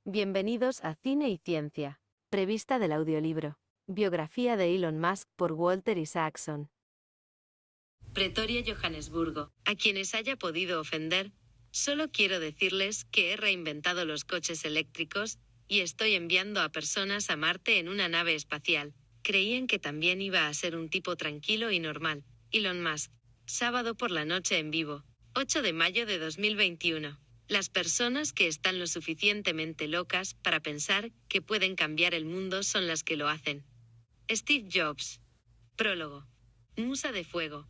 Bienvenidos a Cine y Ciencia. Prevista del audiolibro. Biografía de Elon Musk por Walter Isaacson. Pretoria, Johannesburgo. A quienes haya podido ofender, solo quiero decirles que he reinventado los coches eléctricos y estoy enviando a personas a Marte en una nave espacial. Creían que también iba a ser un tipo tranquilo y normal. Elon Musk. Sábado por la noche en vivo. 8 de mayo de 2021. Las personas que están lo suficientemente locas para pensar que pueden cambiar el mundo son las que lo hacen. Steve Jobs. Prólogo. Musa de fuego.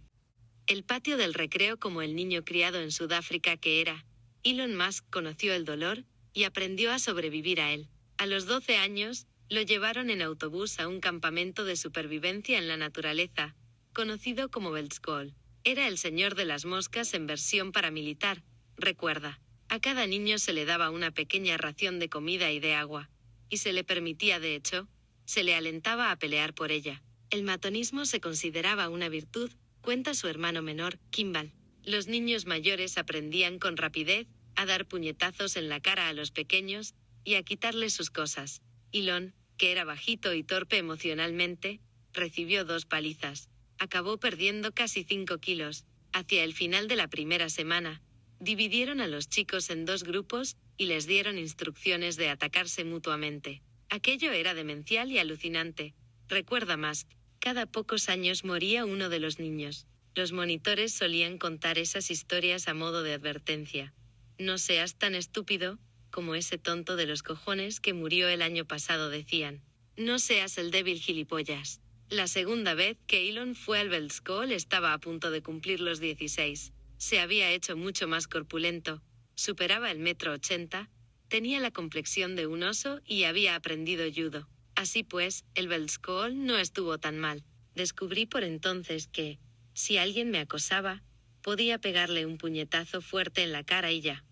El patio del recreo como el niño criado en Sudáfrica que era. Elon Musk conoció el dolor y aprendió a sobrevivir a él. A los 12 años, lo llevaron en autobús a un campamento de supervivencia en la naturaleza, conocido como Veldskol. Era el señor de las moscas en versión paramilitar, recuerda. A cada niño se le daba una pequeña ración de comida y de agua, y se le permitía, de hecho, se le alentaba a pelear por ella. El matonismo se consideraba una virtud, cuenta su hermano menor, Kimball. Los niños mayores aprendían con rapidez a dar puñetazos en la cara a los pequeños y a quitarles sus cosas. Elon, que era bajito y torpe emocionalmente, recibió 2 palizas. Acabó perdiendo casi 5 kilos. Hacia el final de la primera semana, dividieron a los chicos en 2 grupos y les dieron instrucciones de atacarse mutuamente. Aquello era demencial y alucinante. Recuerda Musk. Cada pocos años moría uno de los niños. Los monitores solían contar esas historias a modo de advertencia. No seas tan estúpido como ese tonto de los cojones que murió el año pasado, decían. No seas el débil gilipollas. La segunda vez que Elon fue al Veldskol estaba a punto de cumplir los 16. Se había hecho mucho más corpulento, superaba el 1,80 m, tenía la complexión de un oso y había aprendido judo. Así pues, el Veldskol no estuvo tan mal. Descubrí por entonces que, si alguien me acosaba, podía pegarle un puñetazo fuerte en la cara y ya.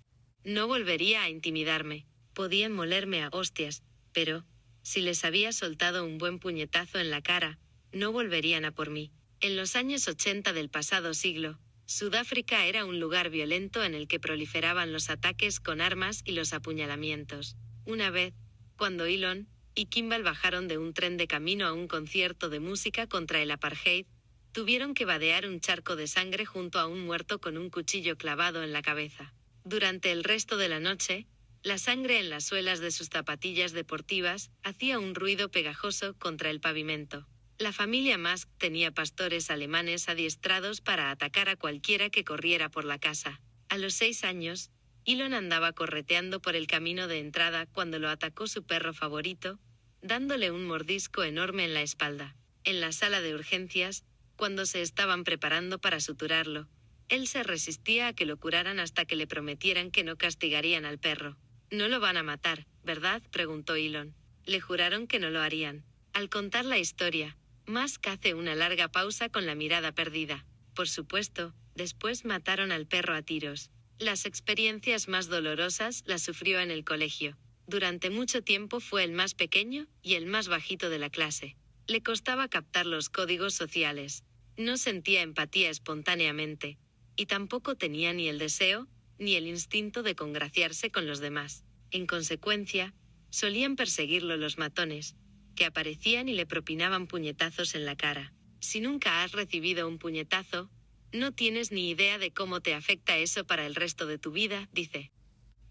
No volvería a intimidarme, podían molerme a hostias, pero, si les había soltado un buen puñetazo en la cara, no volverían a por mí. En los años 80 del pasado siglo, Sudáfrica era un lugar violento en el que proliferaban los ataques con armas y los apuñalamientos. Una vez, cuando Elon y Kimball bajaron de un tren de camino a un concierto de música contra el apartheid, tuvieron que vadear un charco de sangre junto a un muerto con un cuchillo clavado en la cabeza. Durante el resto de la noche, la sangre en las suelas de sus zapatillas deportivas hacía un ruido pegajoso contra el pavimento. La familia Musk tenía pastores alemanes adiestrados para atacar a cualquiera que corriera por la casa. A los 6 años, Elon andaba correteando por el camino de entrada cuando lo atacó su perro favorito, dándole un mordisco enorme en la espalda. En la sala de urgencias, cuando se estaban preparando para suturarlo, él se resistía a que lo curaran hasta que le prometieran que no castigarían al perro. «No lo van a matar, ¿verdad?», preguntó Elon. Le juraron que no lo harían. Al contar la historia, Musk hace una larga pausa con la mirada perdida. Por supuesto, después mataron al perro a tiros. Las experiencias más dolorosas las sufrió en el colegio. Durante mucho tiempo fue el más pequeño y el más bajito de la clase. Le costaba captar los códigos sociales. No sentía empatía espontáneamente. Y tampoco tenía ni el deseo, ni el instinto de congraciarse con los demás. En consecuencia, solían perseguirlo los matones, que aparecían y le propinaban puñetazos en la cara. Si nunca has recibido un puñetazo, no tienes ni idea de cómo te afecta eso para el resto de tu vida, dice.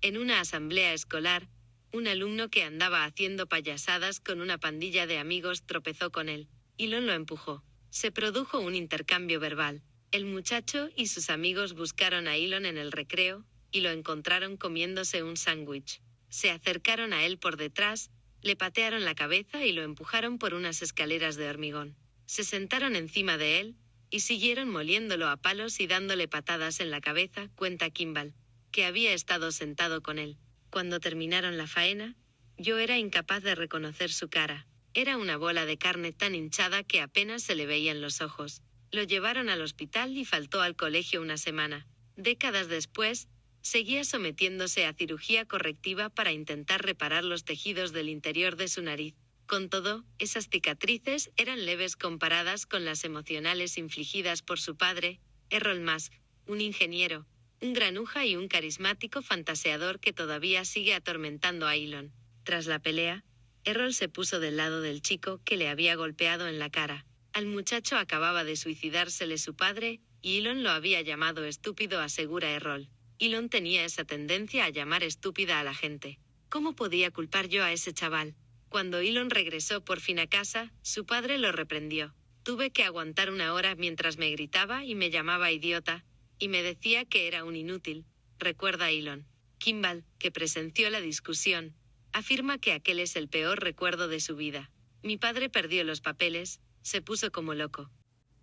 En una asamblea escolar, un alumno que andaba haciendo payasadas con una pandilla de amigos tropezó con él. Elon lo empujó. Se produjo un intercambio verbal. El muchacho y sus amigos buscaron a Elon en el recreo, y lo encontraron comiéndose un sándwich. Se acercaron a él por detrás, le patearon la cabeza y lo empujaron por unas escaleras de hormigón. Se sentaron encima de él, y siguieron moliéndolo a palos y dándole patadas en la cabeza, cuenta Kimball, que había estado sentado con él. Cuando terminaron la faena, yo era incapaz de reconocer su cara. Era una bola de carne tan hinchada que apenas se le veían los ojos. Lo llevaron al hospital y faltó al colegio una semana. Décadas después, seguía sometiéndose a cirugía correctiva para intentar reparar los tejidos del interior de su nariz. Con todo, esas cicatrices eran leves comparadas con las emocionales infligidas por su padre, Errol Musk, un ingeniero, Un granuja y un carismático fantaseador que todavía sigue atormentando a Elon. Tras la pelea, Errol se puso del lado del chico que le había golpeado en la cara. Al muchacho acababa de suicidársele su padre, y Elon lo había llamado estúpido, asegura Errol. Elon tenía esa tendencia a llamar estúpida a la gente. ¿Cómo podía culpar yo a ese chaval? Cuando Elon regresó por fin a casa, su padre lo reprendió. Tuve que aguantar 1 hora mientras me gritaba y me llamaba idiota, y me decía que era un inútil, recuerda Elon. Kimball, que presenció la discusión, afirma que aquel es el peor recuerdo de su vida. Mi padre perdió los papeles, se puso como loco.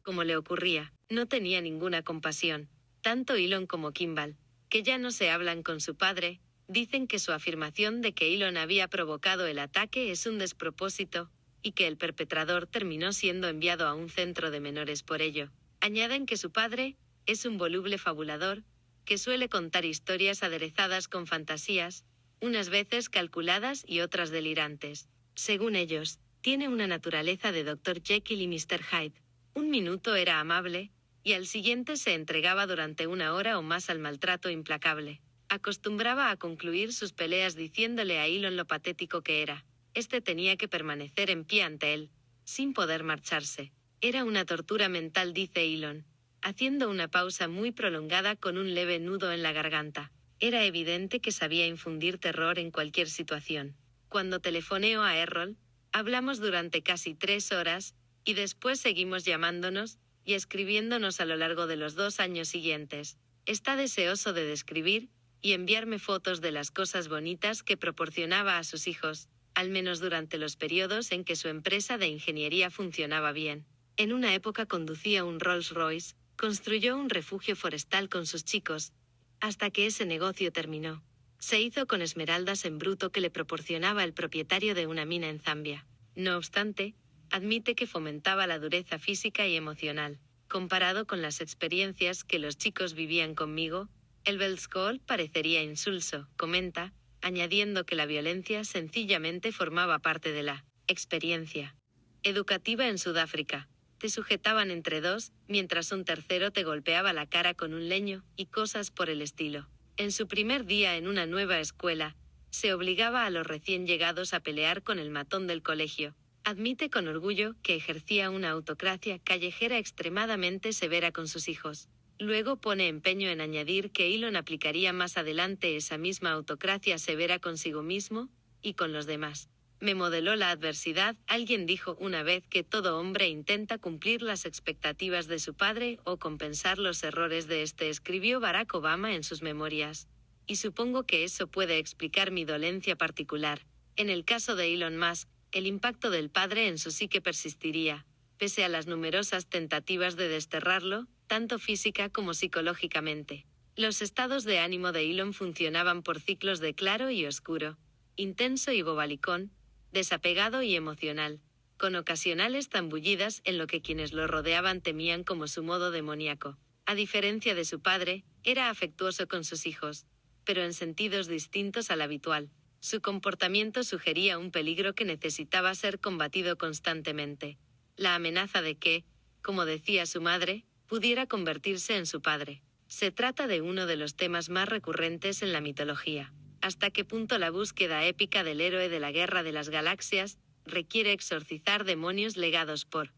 Como le ocurría, no tenía ninguna compasión. Tanto Elon como Kimball, que ya no se hablan con su padre, dicen que su afirmación de que Elon había provocado el ataque es un despropósito, y que el perpetrador terminó siendo enviado a un centro de menores por ello. Añaden que su padre es un voluble fabulador, que suele contar historias aderezadas con fantasías, unas veces calculadas y otras delirantes. Según ellos, tiene una naturaleza de Dr. Jekyll y Mr. Hyde. 1 minuto era amable, y al siguiente se entregaba durante 1 hora o más al maltrato implacable. Acostumbraba a concluir sus peleas diciéndole a Elon lo patético que era. Este tenía que permanecer en pie ante él, sin poder marcharse. Era una tortura mental, dice Elon, haciendo una pausa muy prolongada con un leve nudo en la garganta. Era evidente que sabía infundir terror en cualquier situación. Cuando telefoneo a Errol, hablamos durante casi 3 horas, y después seguimos llamándonos y escribiéndonos a lo largo de los 2 años siguientes. Está deseoso de describir y enviarme fotos de las cosas bonitas que proporcionaba a sus hijos, al menos durante los periodos en que su empresa de ingeniería funcionaba bien. En una época conducía un Rolls Royce, construyó un refugio forestal con sus chicos, hasta que ese negocio terminó. Se hizo con esmeraldas en bruto que le proporcionaba el propietario de una mina en Zambia. No obstante, admite que fomentaba la dureza física y emocional. Comparado con las experiencias que los chicos vivían conmigo, el Belskol parecería insulso, comenta, añadiendo que la violencia sencillamente formaba parte de la experiencia educativa en Sudáfrica. Te sujetaban entre dos, mientras un tercero te golpeaba la cara con un leño, y cosas por el estilo. En su primer día en una nueva escuela, se obligaba a los recién llegados a pelear con el matón del colegio. Admite con orgullo que ejercía una autocracia callejera extremadamente severa con sus hijos. Luego pone empeño en añadir que Elon aplicaría más adelante esa misma autocracia severa consigo mismo y con los demás. Me modeló la adversidad. Alguien dijo una vez que todo hombre intenta cumplir las expectativas de su padre o compensar los errores de este, escribió Barack Obama en sus memorias. Y supongo que eso puede explicar mi dolencia particular. En el caso de Elon Musk, el impacto del padre en su psique persistiría, pese a las numerosas tentativas de desterrarlo, tanto física como psicológicamente. Los estados de ánimo de Elon funcionaban por ciclos de claro y oscuro, intenso y bobalicón, desapegado y emocional, con ocasionales zambullidas en lo que quienes lo rodeaban temían como su modo demoníaco. A diferencia de su padre, era afectuoso con sus hijos, pero en sentidos distintos al habitual. Su comportamiento sugería un peligro que necesitaba ser combatido constantemente. La amenaza de que, como decía su madre, pudiera convertirse en su padre. Se trata de uno de los temas más recurrentes en la mitología. ¿Hasta qué punto la búsqueda épica del héroe de la Guerra de las Galaxias requiere exorcizar demonios legados por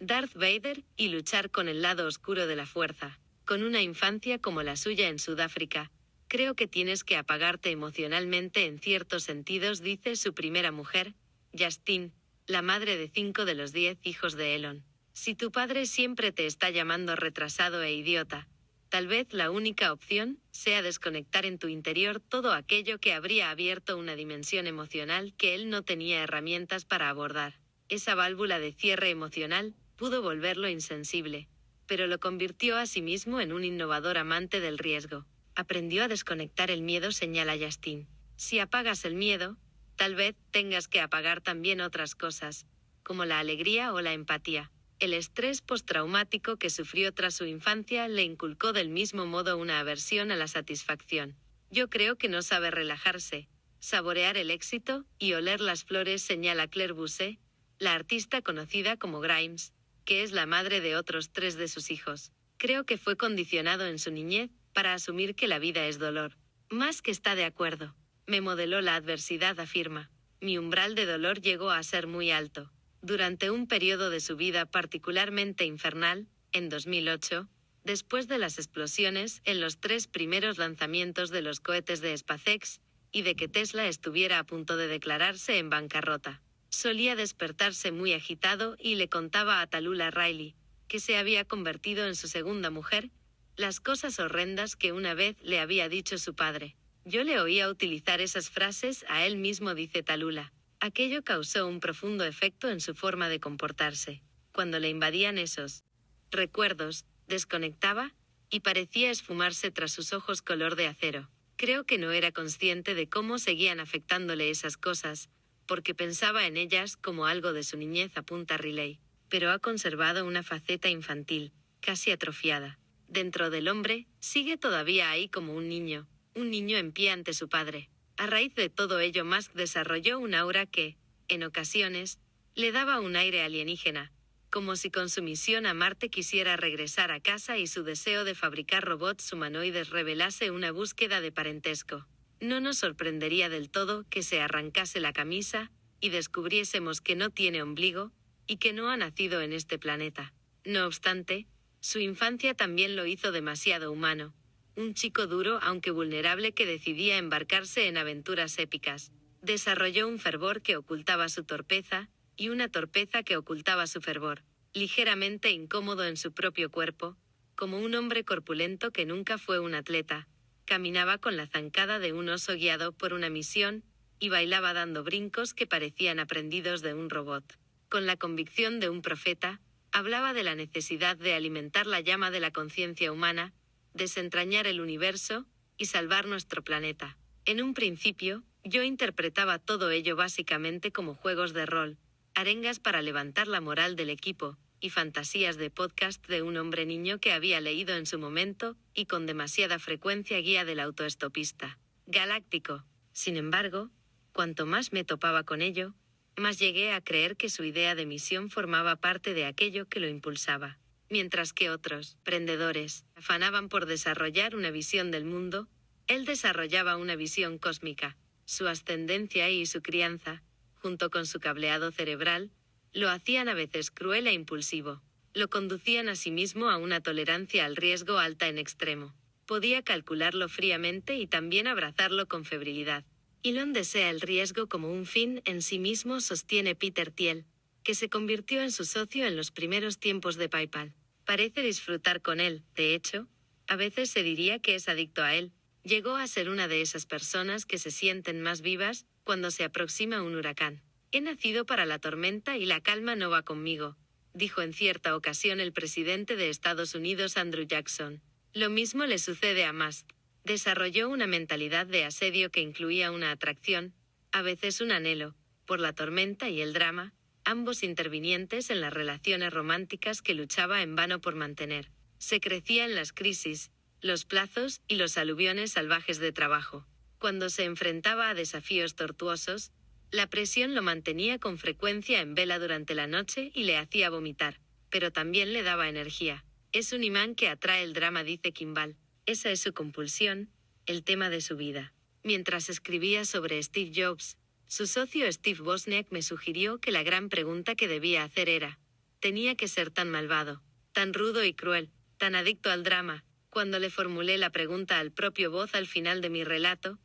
Darth Vader y luchar con el lado oscuro de la fuerza? Con una infancia como la suya en Sudáfrica, creo que tienes que apagarte emocionalmente en ciertos sentidos, dice su primera mujer, Justine, la madre de 5 de los 10 hijos de Elon. Si tu padre siempre te está llamando retrasado e idiota, tal vez la única opción sea desconectar en tu interior todo aquello que habría abierto una dimensión emocional que él no tenía herramientas para abordar. Esa válvula de cierre emocional pudo volverlo insensible, pero lo convirtió a sí mismo en un innovador amante del riesgo. Aprendió a desconectar el miedo, señala Justine. Si apagas el miedo, tal vez tengas que apagar también otras cosas, como la alegría o la empatía. El estrés postraumático que sufrió tras su infancia le inculcó del mismo modo una aversión a la satisfacción. Yo creo que no sabe relajarse, saborear el éxito y oler las flores, señala Claire Bousset, la artista conocida como Grimes, que es la madre de otros 3 de sus hijos. Creo que fue condicionado en su niñez para asumir que la vida es dolor. Musk está de acuerdo. Me modeló la adversidad, afirma. Mi umbral de dolor llegó a ser muy alto. Durante un periodo de su vida particularmente infernal, en 2008, después de las explosiones en los 3 primeros lanzamientos de los cohetes de SpaceX, y de que Tesla estuviera a punto de declararse en bancarrota. Solía despertarse muy agitado y le contaba a Tallulah Riley, que se había convertido en su segunda mujer, las cosas horrendas que una vez le había dicho su padre. Yo le oía utilizar esas frases a él mismo, dice Tallulah. Aquello causó un profundo efecto en su forma de comportarse. Cuando le invadían esos recuerdos, desconectaba, y parecía esfumarse tras sus ojos color de acero. Creo que no era consciente de cómo seguían afectándole esas cosas, porque pensaba en ellas como algo de su niñez, apunta Riley. Pero ha conservado una faceta infantil, casi atrofiada. Dentro del hombre, sigue todavía ahí como un niño en pie ante su padre. A raíz de todo ello, Musk desarrolló un aura que, en ocasiones, le daba un aire alienígena, como si con su misión a Marte quisiera regresar a casa y su deseo de fabricar robots humanoides revelase una búsqueda de parentesco. No nos sorprendería del todo que se arrancase la camisa y descubriésemos que no tiene ombligo y que no ha nacido en este planeta. No obstante, su infancia también lo hizo demasiado humano. Un chico duro aunque vulnerable que decidía embarcarse en aventuras épicas. Desarrolló un fervor que ocultaba su torpeza, y una torpeza que ocultaba su fervor. Ligeramente incómodo en su propio cuerpo, como un hombre corpulento que nunca fue un atleta, caminaba con la zancada de un oso guiado por una misión, y bailaba dando brincos que parecían aprendidos de un robot. Con la convicción de un profeta, hablaba de la necesidad de alimentar la llama de la conciencia humana, desentrañar el universo y salvar nuestro planeta. En un principio, yo interpretaba todo ello básicamente como juegos de rol, arengas para levantar la moral del equipo, y fantasías de podcast de un hombre niño que había leído en su momento, y con demasiada frecuencia, Guía del autoestopista galáctico. Sin embargo, cuanto más me topaba con ello, más llegué a creer que su idea de misión formaba parte de aquello que lo impulsaba. Mientras que otros, prendedores, afanaban por desarrollar una visión del mundo, él desarrollaba una visión cósmica. Su ascendencia y su crianza, junto con su cableado cerebral, lo hacían a veces cruel e impulsivo. Lo conducían asimismo a una tolerancia al riesgo alta en extremo. Podía calcularlo fríamente y también abrazarlo con febrilidad. Elon desea el riesgo como un fin en sí mismo, sostiene Peter Thiel, que se convirtió en su socio en los primeros tiempos de PayPal. Parece disfrutar con él, de hecho, a veces se diría que es adicto a él. Llegó a ser una de esas personas que se sienten más vivas cuando se aproxima un huracán. He nacido para la tormenta y la calma no va conmigo, dijo en cierta ocasión el presidente de Estados Unidos, Andrew Jackson. Lo mismo le sucede a Musk. Desarrolló una mentalidad de asedio que incluía una atracción, a veces un anhelo, por la tormenta y el drama, ambos intervinientes en las relaciones románticas que luchaba en vano por mantener. Se crecía en las crisis, los plazos y los aluviones salvajes de trabajo. Cuando se enfrentaba a desafíos tortuosos, la presión lo mantenía con frecuencia en vela durante la noche y le hacía vomitar, pero también le daba energía. Es un imán que atrae el drama, dice Kimball. Esa es su compulsión, el tema de su vida. Mientras escribía sobre Steve Jobs, su socio Steve Wozniak me sugirió que la gran pregunta que debía hacer era: ¿tenía que ser tan malvado, tan rudo y cruel, tan adicto al drama? Cuando le formulé la pregunta al propio Woz al final de mi relato,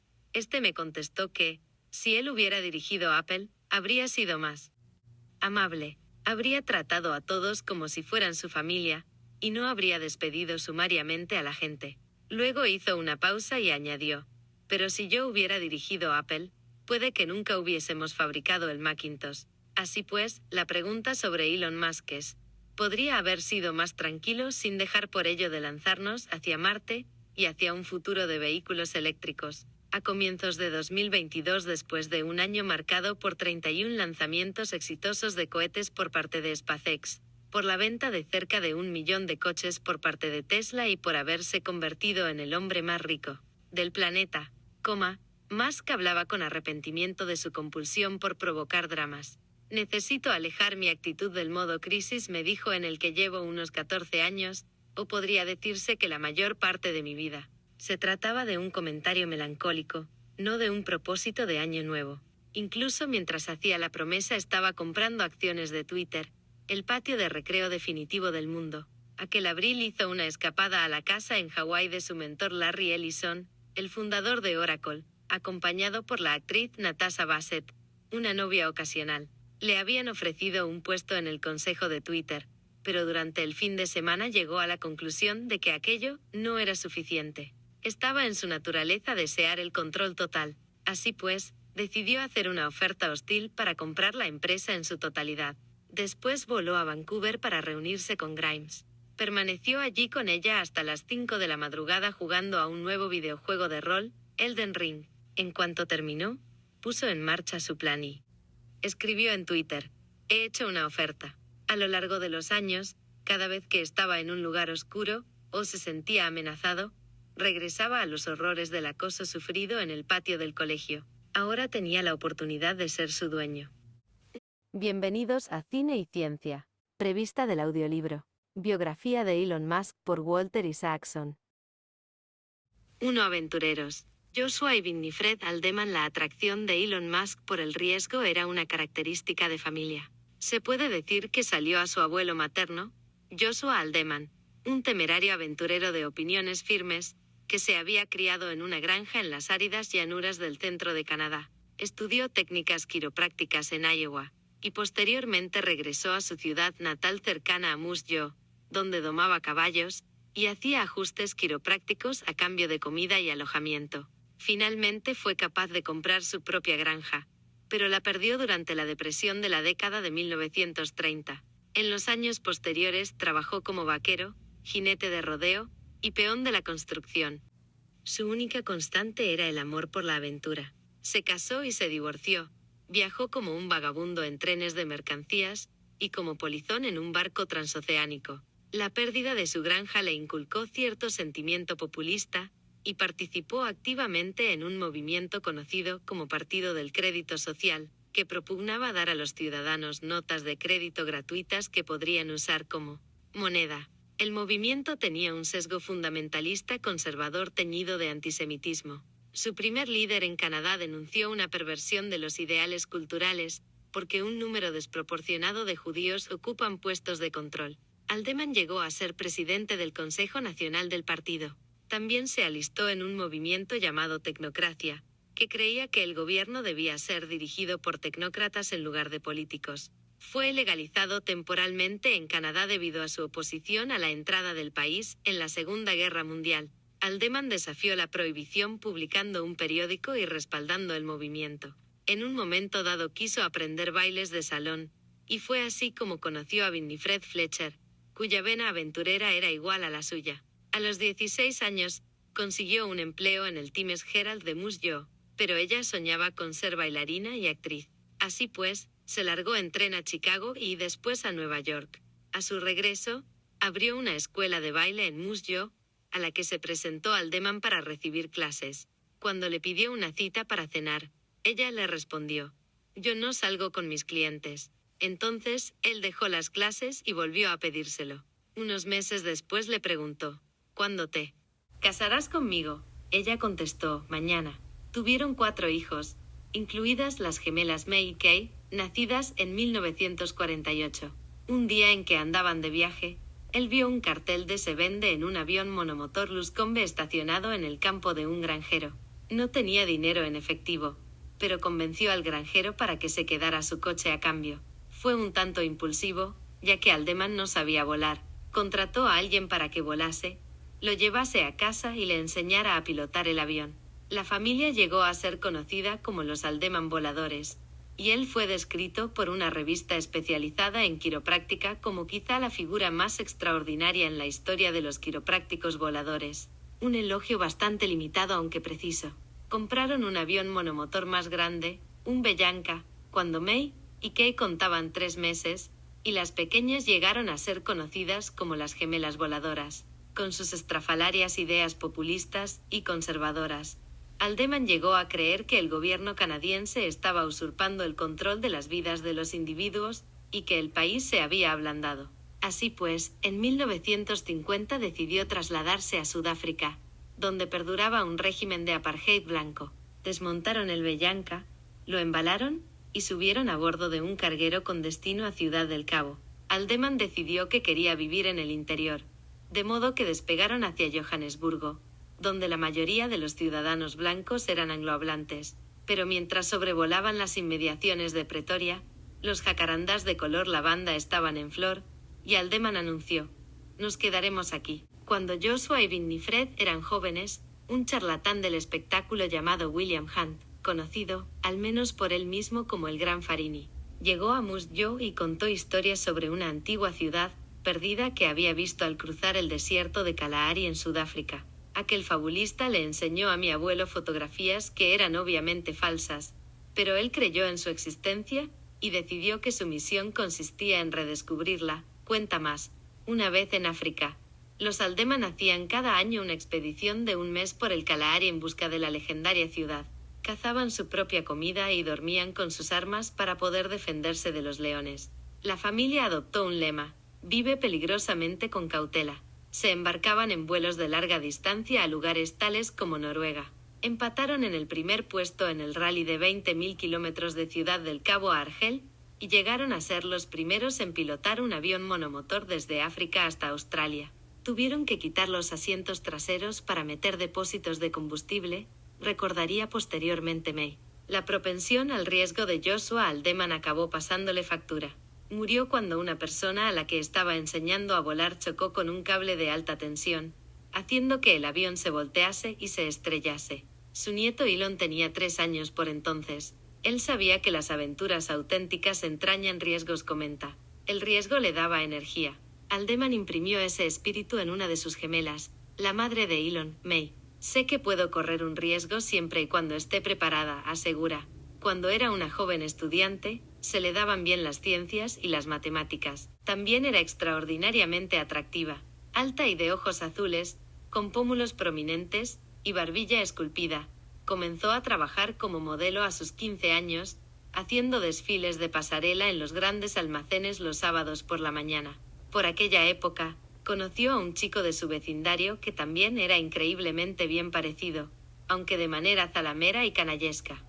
me contestó que, si él hubiera dirigido Apple, habría sido más amable, habría tratado a todos como si fueran su familia, y no habría despedido sumariamente a la gente. Luego hizo una pausa y añadió: pero si yo hubiera dirigido Apple, puede que nunca hubiésemos fabricado el Macintosh. Así pues, la pregunta sobre Elon Musk es: ¿podría haber sido más tranquilo sin dejar por ello de lanzarnos hacia Marte y hacia un futuro de vehículos eléctricos? A comienzos de 2022, después de un año marcado por 31 lanzamientos exitosos de cohetes por parte de SpaceX, por la venta de cerca de 1 millón de coches por parte de Tesla y por haberse convertido en el hombre más rico del planeta, Musk hablaba con arrepentimiento de su compulsión por provocar dramas. Necesito alejar mi actitud del modo crisis, me dijo, en el que llevo unos 14 años, o podría decirse que la mayor parte de mi vida. Se trataba de un comentario melancólico, no de un propósito de año nuevo. Incluso mientras hacía la promesa estaba comprando acciones de Twitter, el patio de recreo definitivo del mundo. Aquel abril hizo una escapada a la casa en Hawái de su mentor Larry Ellison, el fundador de Oracle, acompañado por la actriz Natasha Bassett, una novia ocasional. Le habían ofrecido un puesto en el consejo de Twitter, pero durante el fin de semana llegó a la conclusión de que aquello no era suficiente. Estaba en su naturaleza desear el control total. Así pues, decidió hacer una oferta hostil para comprar la empresa en su totalidad. Después voló a Vancouver para reunirse con Grimes. Permaneció allí con ella hasta las 5 de la madrugada jugando a un nuevo videojuego de rol, Elden Ring. En cuanto terminó, puso en marcha su plan y escribió en Twitter: «He hecho una oferta». A lo largo de los años, cada vez que estaba en un lugar oscuro, o se sentía amenazado, regresaba a los horrores del acoso sufrido en el patio del colegio. Ahora tenía la oportunidad de ser su dueño. Bienvenidos a Cine y Ciencia. Revista del audiolibro. Biografía de Elon Musk por Walter Isaacson. 1. Aventureros. Joshua y Winifred Aldeman. La atracción de Elon Musk por el riesgo era una característica de familia. Se puede decir que salió a su abuelo materno, Joshua Aldeman, un temerario aventurero de opiniones firmes, que se había criado en una granja en las áridas llanuras del centro de Canadá. Estudió técnicas quiroprácticas en Iowa, y posteriormente regresó a su ciudad natal cercana a Moose Jaw, donde domaba caballos, y hacía ajustes quiroprácticos a cambio de comida y alojamiento. Finalmente fue capaz de comprar su propia granja, pero la perdió durante la depresión de la década de 1930. En los años posteriores trabajó como vaquero, jinete de rodeo, y peón de la construcción. Su única constante era el amor por la aventura. Se casó y se divorció, viajó como un vagabundo en trenes de mercancías, y como polizón en un barco transoceánico. La pérdida de su granja le inculcó cierto sentimiento populista, y participó activamente en un movimiento conocido como Partido del Crédito Social, que propugnaba dar a los ciudadanos notas de crédito gratuitas que podrían usar como moneda. El movimiento tenía un sesgo fundamentalista conservador teñido de antisemitismo. Su primer líder en Canadá denunció una perversión de los ideales culturales, porque un número desproporcionado de judíos ocupan puestos de control. Aldeman llegó a ser presidente del Consejo Nacional del partido. También se alistó en un movimiento llamado Tecnocracia, que creía que el gobierno debía ser dirigido por tecnócratas en lugar de políticos. Fue legalizado temporalmente en Canadá debido a su oposición a la entrada del país en la Segunda Guerra Mundial. Aldeman desafió la prohibición publicando un periódico y respaldando el movimiento. En un momento dado quiso aprender bailes de salón, y fue así como conoció a Winifred Fletcher, cuya vena aventurera era igual a la suya. A los 16 años, consiguió un empleo en el Times Herald de Moose Jaw, pero ella soñaba con ser bailarina y actriz. Así pues, se largó en tren a Chicago y después a Nueva York. A su regreso, abrió una escuela de baile en Moose Jaw, a la que se presentó Aldeman para recibir clases. Cuando le pidió una cita para cenar, ella le respondió: «Yo no salgo con mis clientes». Entonces, él dejó las clases y volvió a pedírselo. Unos meses después le preguntó: «¿Cuándo te casarás conmigo?». Ella contestó: «Mañana». Tuvieron 4 hijos, incluidas las gemelas May y Kay, nacidas en 1948. Un día en que andaban de viaje, él vio un cartel de se vende en un avión monomotor Luscombe estacionado en el campo de un granjero. No tenía dinero en efectivo, pero convenció al granjero para que se quedara su coche a cambio. Fue un tanto impulsivo, ya que Aldeman no sabía volar. Contrató a alguien para que volase, lo llevase a casa y le enseñara a pilotar el avión. La familia llegó a ser conocida como los Aldeman voladores, y él fue descrito por una revista especializada en quiropráctica como quizá la figura más extraordinaria en la historia de los quiroprácticos voladores. Un elogio bastante limitado aunque preciso. Compraron un avión monomotor más grande, un Bellanca, cuando May y Kay contaban 3 meses, y las pequeñas llegaron a ser conocidas como las gemelas voladoras. Con sus estrafalarias ideas populistas y conservadoras, Aldeman llegó a creer que el gobierno canadiense estaba usurpando el control de las vidas de los individuos, y que el país se había ablandado. Así pues, en 1950 decidió trasladarse a Sudáfrica, donde perduraba un régimen de apartheid blanco. Desmontaron el Bellanca, lo embalaron y subieron a bordo de un carguero con destino a Ciudad del Cabo. Haldeman decidió que quería vivir en el interior, de modo que despegaron hacia Johannesburgo, donde la mayoría de los ciudadanos blancos eran anglohablantes, pero mientras sobrevolaban las inmediaciones de Pretoria, los jacarandás de color lavanda estaban en flor, y Haldeman anunció: «Nos quedaremos aquí». Cuando Joshua y Winifred eran jóvenes, un charlatán del espectáculo llamado William Hunt, conocido, al menos por él mismo como el Gran Farini, llegó a Musjo y contó historias sobre una antigua ciudad perdida que había visto al cruzar el desierto de Kalahari en Sudáfrica. Aquel fabulista le enseñó a mi abuelo fotografías que eran obviamente falsas, pero él creyó en su existencia y decidió que su misión consistía en redescubrirla. Cuenta más. Una vez en África, los Haldeman hacían cada año una expedición de un mes por el Kalahari en busca de la legendaria ciudad. Cazaban su propia comida y dormían con sus armas para poder defenderse de los leones. La familia adoptó un lema: vive peligrosamente con cautela. Se embarcaban en vuelos de larga distancia a lugares tales como Noruega. Empataron en el primer puesto en el rally de 20.000 kilómetros de Ciudad del Cabo a Argel, y llegaron a ser los primeros en pilotar un avión monomotor desde África hasta Australia. Tuvieron que quitar los asientos traseros para meter depósitos de combustible, recordaría posteriormente May. La propensión al riesgo de Joshua Haldeman acabó pasándole factura. Murió cuando una persona a la que estaba enseñando a volar chocó con un cable de alta tensión, haciendo que el avión se voltease y se estrellase. Su nieto Elon tenía 3 años por entonces. Él sabía que las aventuras auténticas entrañan riesgos, comenta. El riesgo le daba energía. Haldeman imprimió ese espíritu en una de sus gemelas, la madre de Elon, May. Sé que puedo correr un riesgo siempre y cuando esté preparada, asegura. Cuando era una joven estudiante, se le daban bien las ciencias y las matemáticas. También era extraordinariamente atractiva, alta y de ojos azules, con pómulos prominentes y barbilla esculpida. Comenzó a trabajar como modelo a sus 15 años, haciendo desfiles de pasarela en los grandes almacenes los sábados por la mañana. Por aquella época, conoció a un chico de su vecindario que también era increíblemente bien parecido, aunque de manera zalamera y canallesca.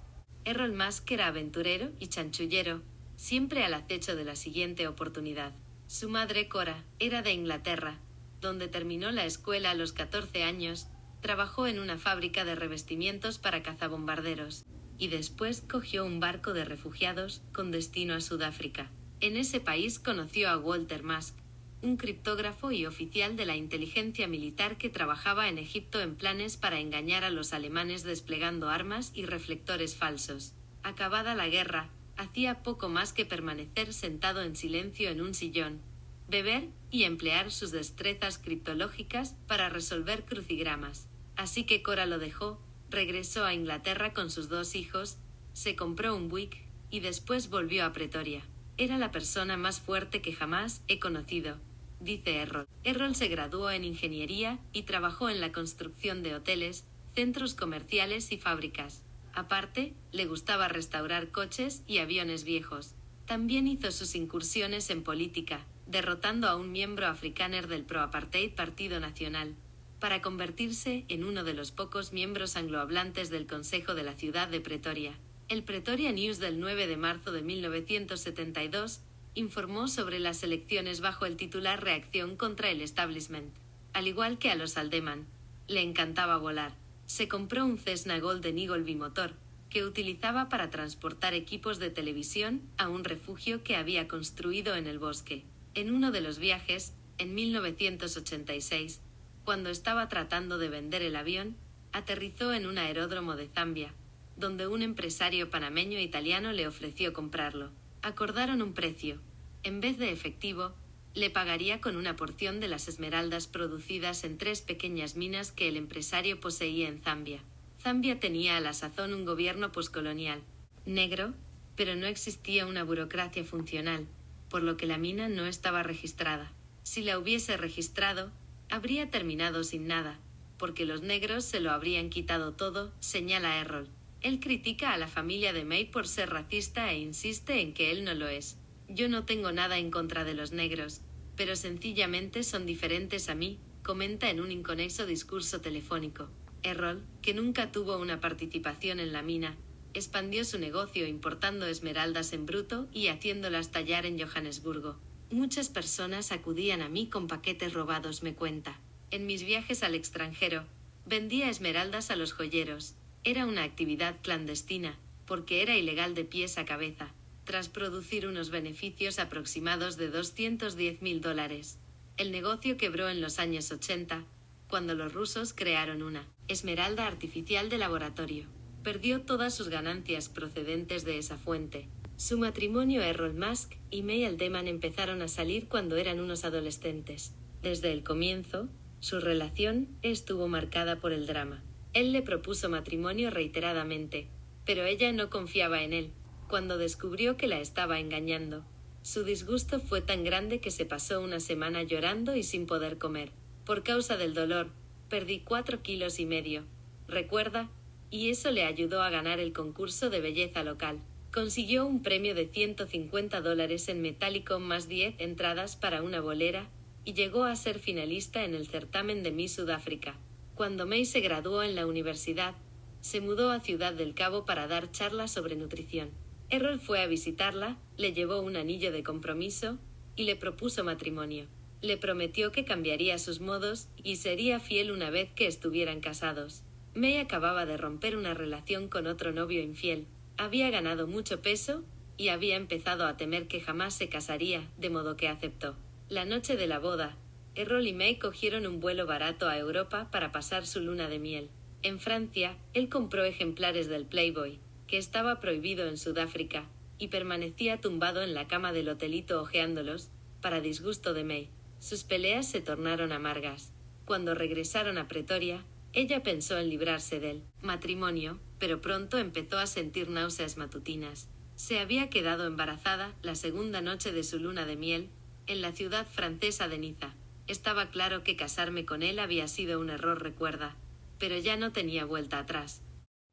Errol Musk era aventurero y chanchullero, siempre al acecho de la siguiente oportunidad. Su madre, Cora, era de Inglaterra, donde terminó la escuela a los 14 años, trabajó en una fábrica de revestimientos para cazabombarderos, y después cogió un barco de refugiados con destino a Sudáfrica. En ese país conoció a Walter Musk, un criptógrafo y oficial de la inteligencia militar que trabajaba en Egipto en planes para engañar a los alemanes desplegando armas y reflectores falsos. Acabada la guerra, hacía poco más que permanecer sentado en silencio en un sillón, beber y emplear sus destrezas criptológicas para resolver crucigramas. Así que Cora lo dejó, regresó a Inglaterra con sus 2 hijos, se compró un Buick y después volvió a Pretoria. Era la persona más fuerte que jamás he conocido, dice Errol. Errol se graduó en ingeniería y trabajó en la construcción de hoteles, centros comerciales y fábricas. Aparte, le gustaba restaurar coches y aviones viejos. También hizo sus incursiones en política, derrotando a un miembro afrikáner del pro-apartheid Partido Nacional, para convertirse en uno de los pocos miembros anglohablantes del Consejo de la ciudad de Pretoria. El Pretoria News del 9 de marzo de 1972 informó sobre las elecciones bajo el titular Reacción contra el establishment. Al igual que a los Haldeman, le encantaba volar. Se compró un Cessna Golden Eagle bimotor, que utilizaba para transportar equipos de televisión a un refugio que había construido en el bosque. En uno de los viajes, en 1986, cuando estaba tratando de vender el avión, aterrizó en un aeródromo de Zambia, donde un empresario panameño italiano le ofreció comprarlo. Acordaron un precio. En vez de efectivo, le pagaría con una porción de las esmeraldas producidas en 3 pequeñas minas que el empresario poseía en Zambia. Zambia tenía a la sazón un gobierno poscolonial, negro, pero no existía una burocracia funcional, por lo que la mina no estaba registrada. Si la hubiese registrado, habría terminado sin nada, porque los negros se lo habrían quitado todo, señala Errol. Él critica a la familia de May por ser racista e insiste en que él no lo es. Yo no tengo nada en contra de los negros, pero sencillamente son diferentes a mí, comenta en un inconexo discurso telefónico. Errol, que nunca tuvo una participación en la mina, expandió su negocio importando esmeraldas en bruto y haciéndolas tallar en Johannesburgo. Muchas personas acudían a mí con paquetes robados, me cuenta. En mis viajes al extranjero, vendía esmeraldas a los joyeros. Era una actividad clandestina, porque era ilegal de pies a cabeza, tras producir unos beneficios aproximados de $210.000. El negocio quebró en los años 80, cuando los rusos crearon una esmeralda artificial de laboratorio. Perdió todas sus ganancias procedentes de esa fuente. Su matrimonio Errol Musk y May Aldeman empezaron a salir cuando eran unos adolescentes. Desde el comienzo, su relación estuvo marcada por el drama. Él le propuso matrimonio reiteradamente, pero ella no confiaba en él. Cuando descubrió que la estaba engañando, su disgusto fue tan grande que se pasó una semana llorando y sin poder comer. Por causa del dolor, perdí 4,5 kilos, recuerda, y eso le ayudó a ganar el concurso de belleza local. Consiguió un premio de $150 en metálico más 10 entradas para una bolera, y llegó a ser finalista en el certamen de Miss Sudáfrica. Cuando May se graduó en la universidad, se mudó a Ciudad del Cabo para dar charlas sobre nutrición. Errol fue a visitarla, le llevó un anillo de compromiso, y le propuso matrimonio. Le prometió que cambiaría sus modos, y sería fiel una vez que estuvieran casados. May acababa de romper una relación con otro novio infiel. Había ganado mucho peso, y había empezado a temer que jamás se casaría, de modo que aceptó. La noche de la boda, Errol y May cogieron un vuelo barato a Europa para pasar su luna de miel. En Francia, él compró ejemplares del Playboy, que estaba prohibido en Sudáfrica, y permanecía tumbado en la cama del hotelito hojeándolos, para disgusto de May. Sus peleas se tornaron amargas. Cuando regresaron a Pretoria, ella pensó en librarse del matrimonio, pero pronto empezó a sentir náuseas matutinas. Se había quedado embarazada la segunda noche de su luna de miel, en la ciudad francesa de Niza. Estaba claro que casarme con él había sido un error, recuerda, pero ya no tenía vuelta atrás.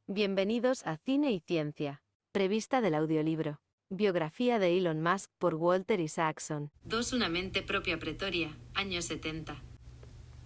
Bienvenidos a Cine y Ciencia, revista del audiolibro. Biografía de Elon Musk por Walter Isaacson. 2. Una mente propia. Pretoria, años 70.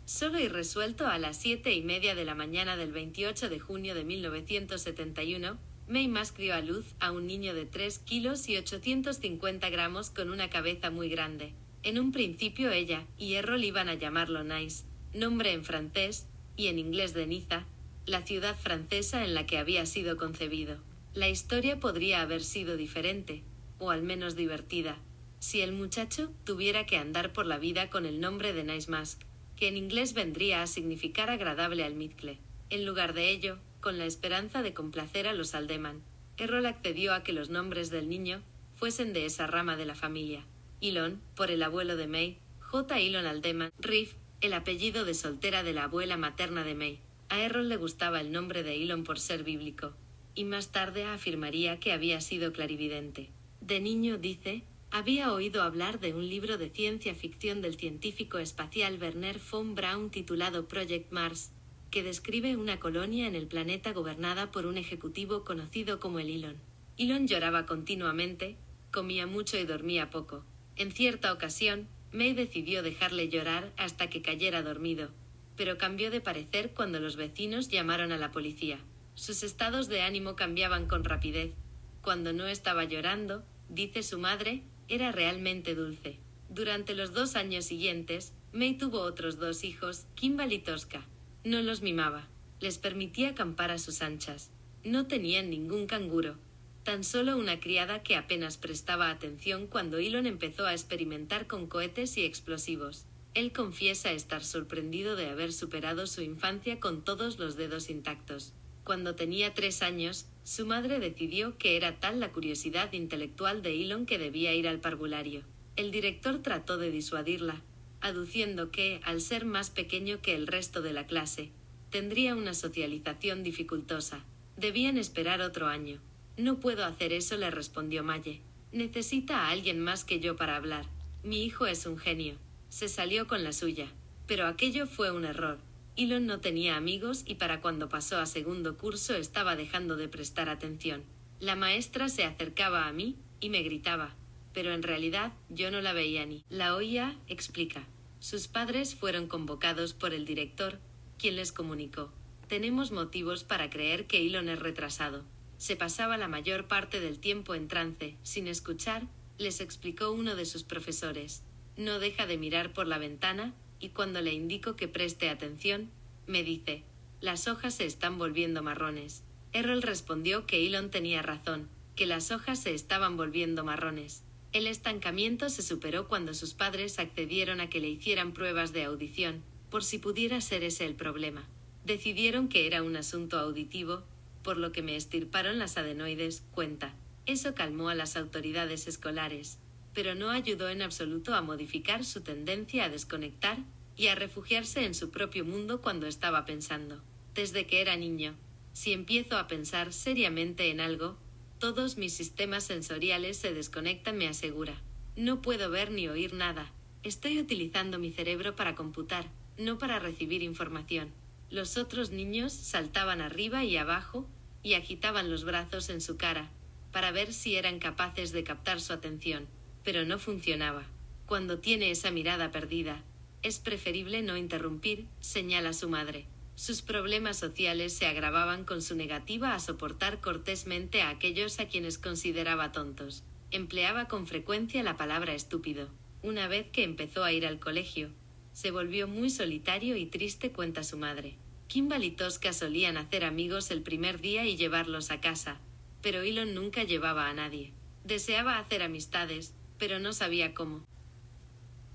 Solo y resuelto a las 7:30 de la mañana del 28 de junio de 1971, May Musk dio a luz a un niño de 3 kilos y 850 gramos con una cabeza muy grande. En un principio ella y Errol iban a llamarlo Nice, nombre en francés, y en inglés de Niza, la ciudad francesa en la que había sido concebido. La historia podría haber sido diferente, o al menos divertida, si el muchacho tuviera que andar por la vida con el nombre de Nice Musk, que en inglés vendría a significar agradable almizcle. En lugar de ello, con la esperanza de complacer a los Aldeman, Errol accedió a que los nombres del niño fuesen de esa rama de la familia. Elon, por el abuelo de May, J. Elon Aldeman, Riff, el apellido de soltera de la abuela materna de May. A Errol le gustaba el nombre de Elon por ser bíblico, y más tarde afirmaría que había sido clarividente. De niño, dice, había oído hablar de un libro de ciencia ficción del científico espacial Wernher von Braun titulado Project Mars, que describe una colonia en el planeta gobernada por un ejecutivo conocido como el Elon. Elon lloraba continuamente, comía mucho y dormía poco. En cierta ocasión, May decidió dejarle llorar hasta que cayera dormido, pero cambió de parecer cuando los vecinos llamaron a la policía. Sus estados de ánimo cambiaban con rapidez. Cuando no estaba llorando, dice su madre, era realmente dulce. Durante los 2 años siguientes, May tuvo otros 2 hijos, Kimball y Tosca. No los mimaba. Les permitía acampar a sus anchas. No tenían ningún canguro. Tan solo una criada que apenas prestaba atención cuando Elon empezó a experimentar con cohetes y explosivos. Él confiesa estar sorprendido de haber superado su infancia con todos los dedos intactos. Cuando tenía 3 años, su madre decidió que era tal la curiosidad intelectual de Elon que debía ir al parvulario. El director trató de disuadirla, aduciendo que, al ser más pequeño que el resto de la clase, tendría una socialización dificultosa. Debían esperar otro año. No puedo hacer eso, le respondió Maye. Necesita a alguien más que yo para hablar. Mi hijo es un genio. Se salió con la suya. Pero aquello fue un error. Elon no tenía amigos y para cuando pasó a segundo curso estaba dejando de prestar atención. La maestra se acercaba a mí y me gritaba, pero en realidad yo no la veía ni la oía, explica. Sus padres fueron convocados por el director, quien les comunicó Tenemos motivos para creer que Elon es retrasado. Se pasaba la mayor parte del tiempo en trance, sin escuchar, les explicó uno de sus profesores. No deja de mirar por la ventana, y cuando le indico que preste atención, me dice, las hojas se están volviendo marrones. Errol respondió que Elon tenía razón, que las hojas se estaban volviendo marrones. El estancamiento se superó cuando sus padres accedieron a que le hicieran pruebas de audición, por si pudiera ser ese el problema. Decidieron que era un asunto auditivo, por lo que me extirparon las adenoides, cuenta. Eso calmó a las autoridades escolares, pero no ayudó en absoluto a modificar su tendencia a desconectar y a refugiarse en su propio mundo cuando estaba pensando. Desde que era niño, si empiezo a pensar seriamente en algo, todos mis sistemas sensoriales se desconectan, me asegura. No puedo ver ni oír nada. Estoy utilizando mi cerebro para computar, no para recibir información. Los otros niños saltaban arriba y abajo y agitaban los brazos en su cara, para ver si eran capaces de captar su atención, pero no funcionaba. Cuando tiene esa mirada perdida, es preferible no interrumpir, señala su madre. Sus problemas sociales se agravaban con su negativa a soportar cortésmente a aquellos a quienes consideraba tontos. Empleaba con frecuencia la palabra estúpido. Una vez que empezó a ir al colegio, se volvió muy solitario y triste, cuenta su madre. Kimball y Tosca solían hacer amigos el primer día y llevarlos a casa, pero Elon nunca llevaba a nadie. Deseaba hacer amistades, pero no sabía cómo.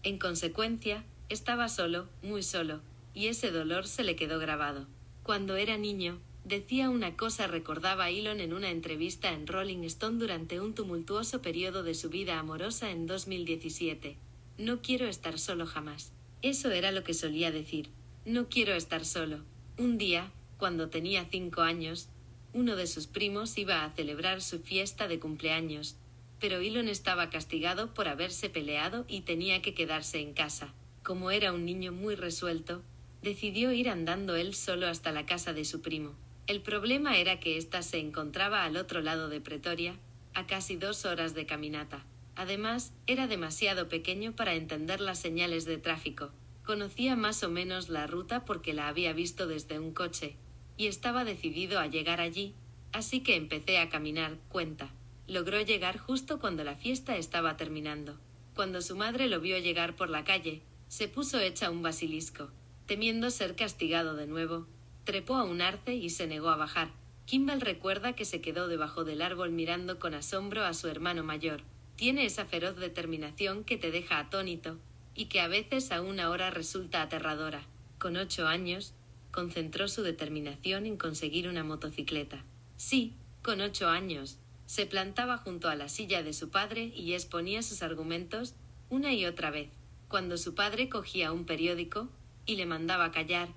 En consecuencia, estaba solo, muy solo, y ese dolor se le quedó grabado. Cuando era niño, decía una cosa, recordaba a Elon en una entrevista en Rolling Stone durante un tumultuoso periodo de su vida amorosa en 2017. No quiero estar solo jamás. Eso era lo que solía decir. No quiero estar solo. Un día, cuando tenía 5 años, uno de sus primos iba a celebrar su fiesta de cumpleaños, pero Elon estaba castigado por haberse peleado y tenía que quedarse en casa. Como era un niño muy resuelto, decidió ir andando él solo hasta la casa de su primo. El problema era que ésta se encontraba al otro lado de Pretoria, a casi 2 horas de caminata. Además, era demasiado pequeño para entender las señales de tráfico. Conocía más o menos la ruta porque la había visto desde un coche, y estaba decidido a llegar allí, así que empecé a caminar, cuenta. Logró llegar justo cuando la fiesta estaba terminando. Cuando su madre lo vio llegar por la calle, se puso hecha un basilisco. Temiendo ser castigado de nuevo, trepó a un arce y se negó a bajar. Kimball recuerda que se quedó debajo del árbol mirando con asombro a su hermano mayor. Tiene esa feroz determinación que te deja atónito, y que a veces aún ahora resulta aterradora. Con 8 años, concentró su determinación en conseguir una motocicleta. Sí, con 8 años, se plantaba junto a la silla de su padre y exponía sus argumentos, una y otra vez. Cuando su padre cogía un periódico y le mandaba callar,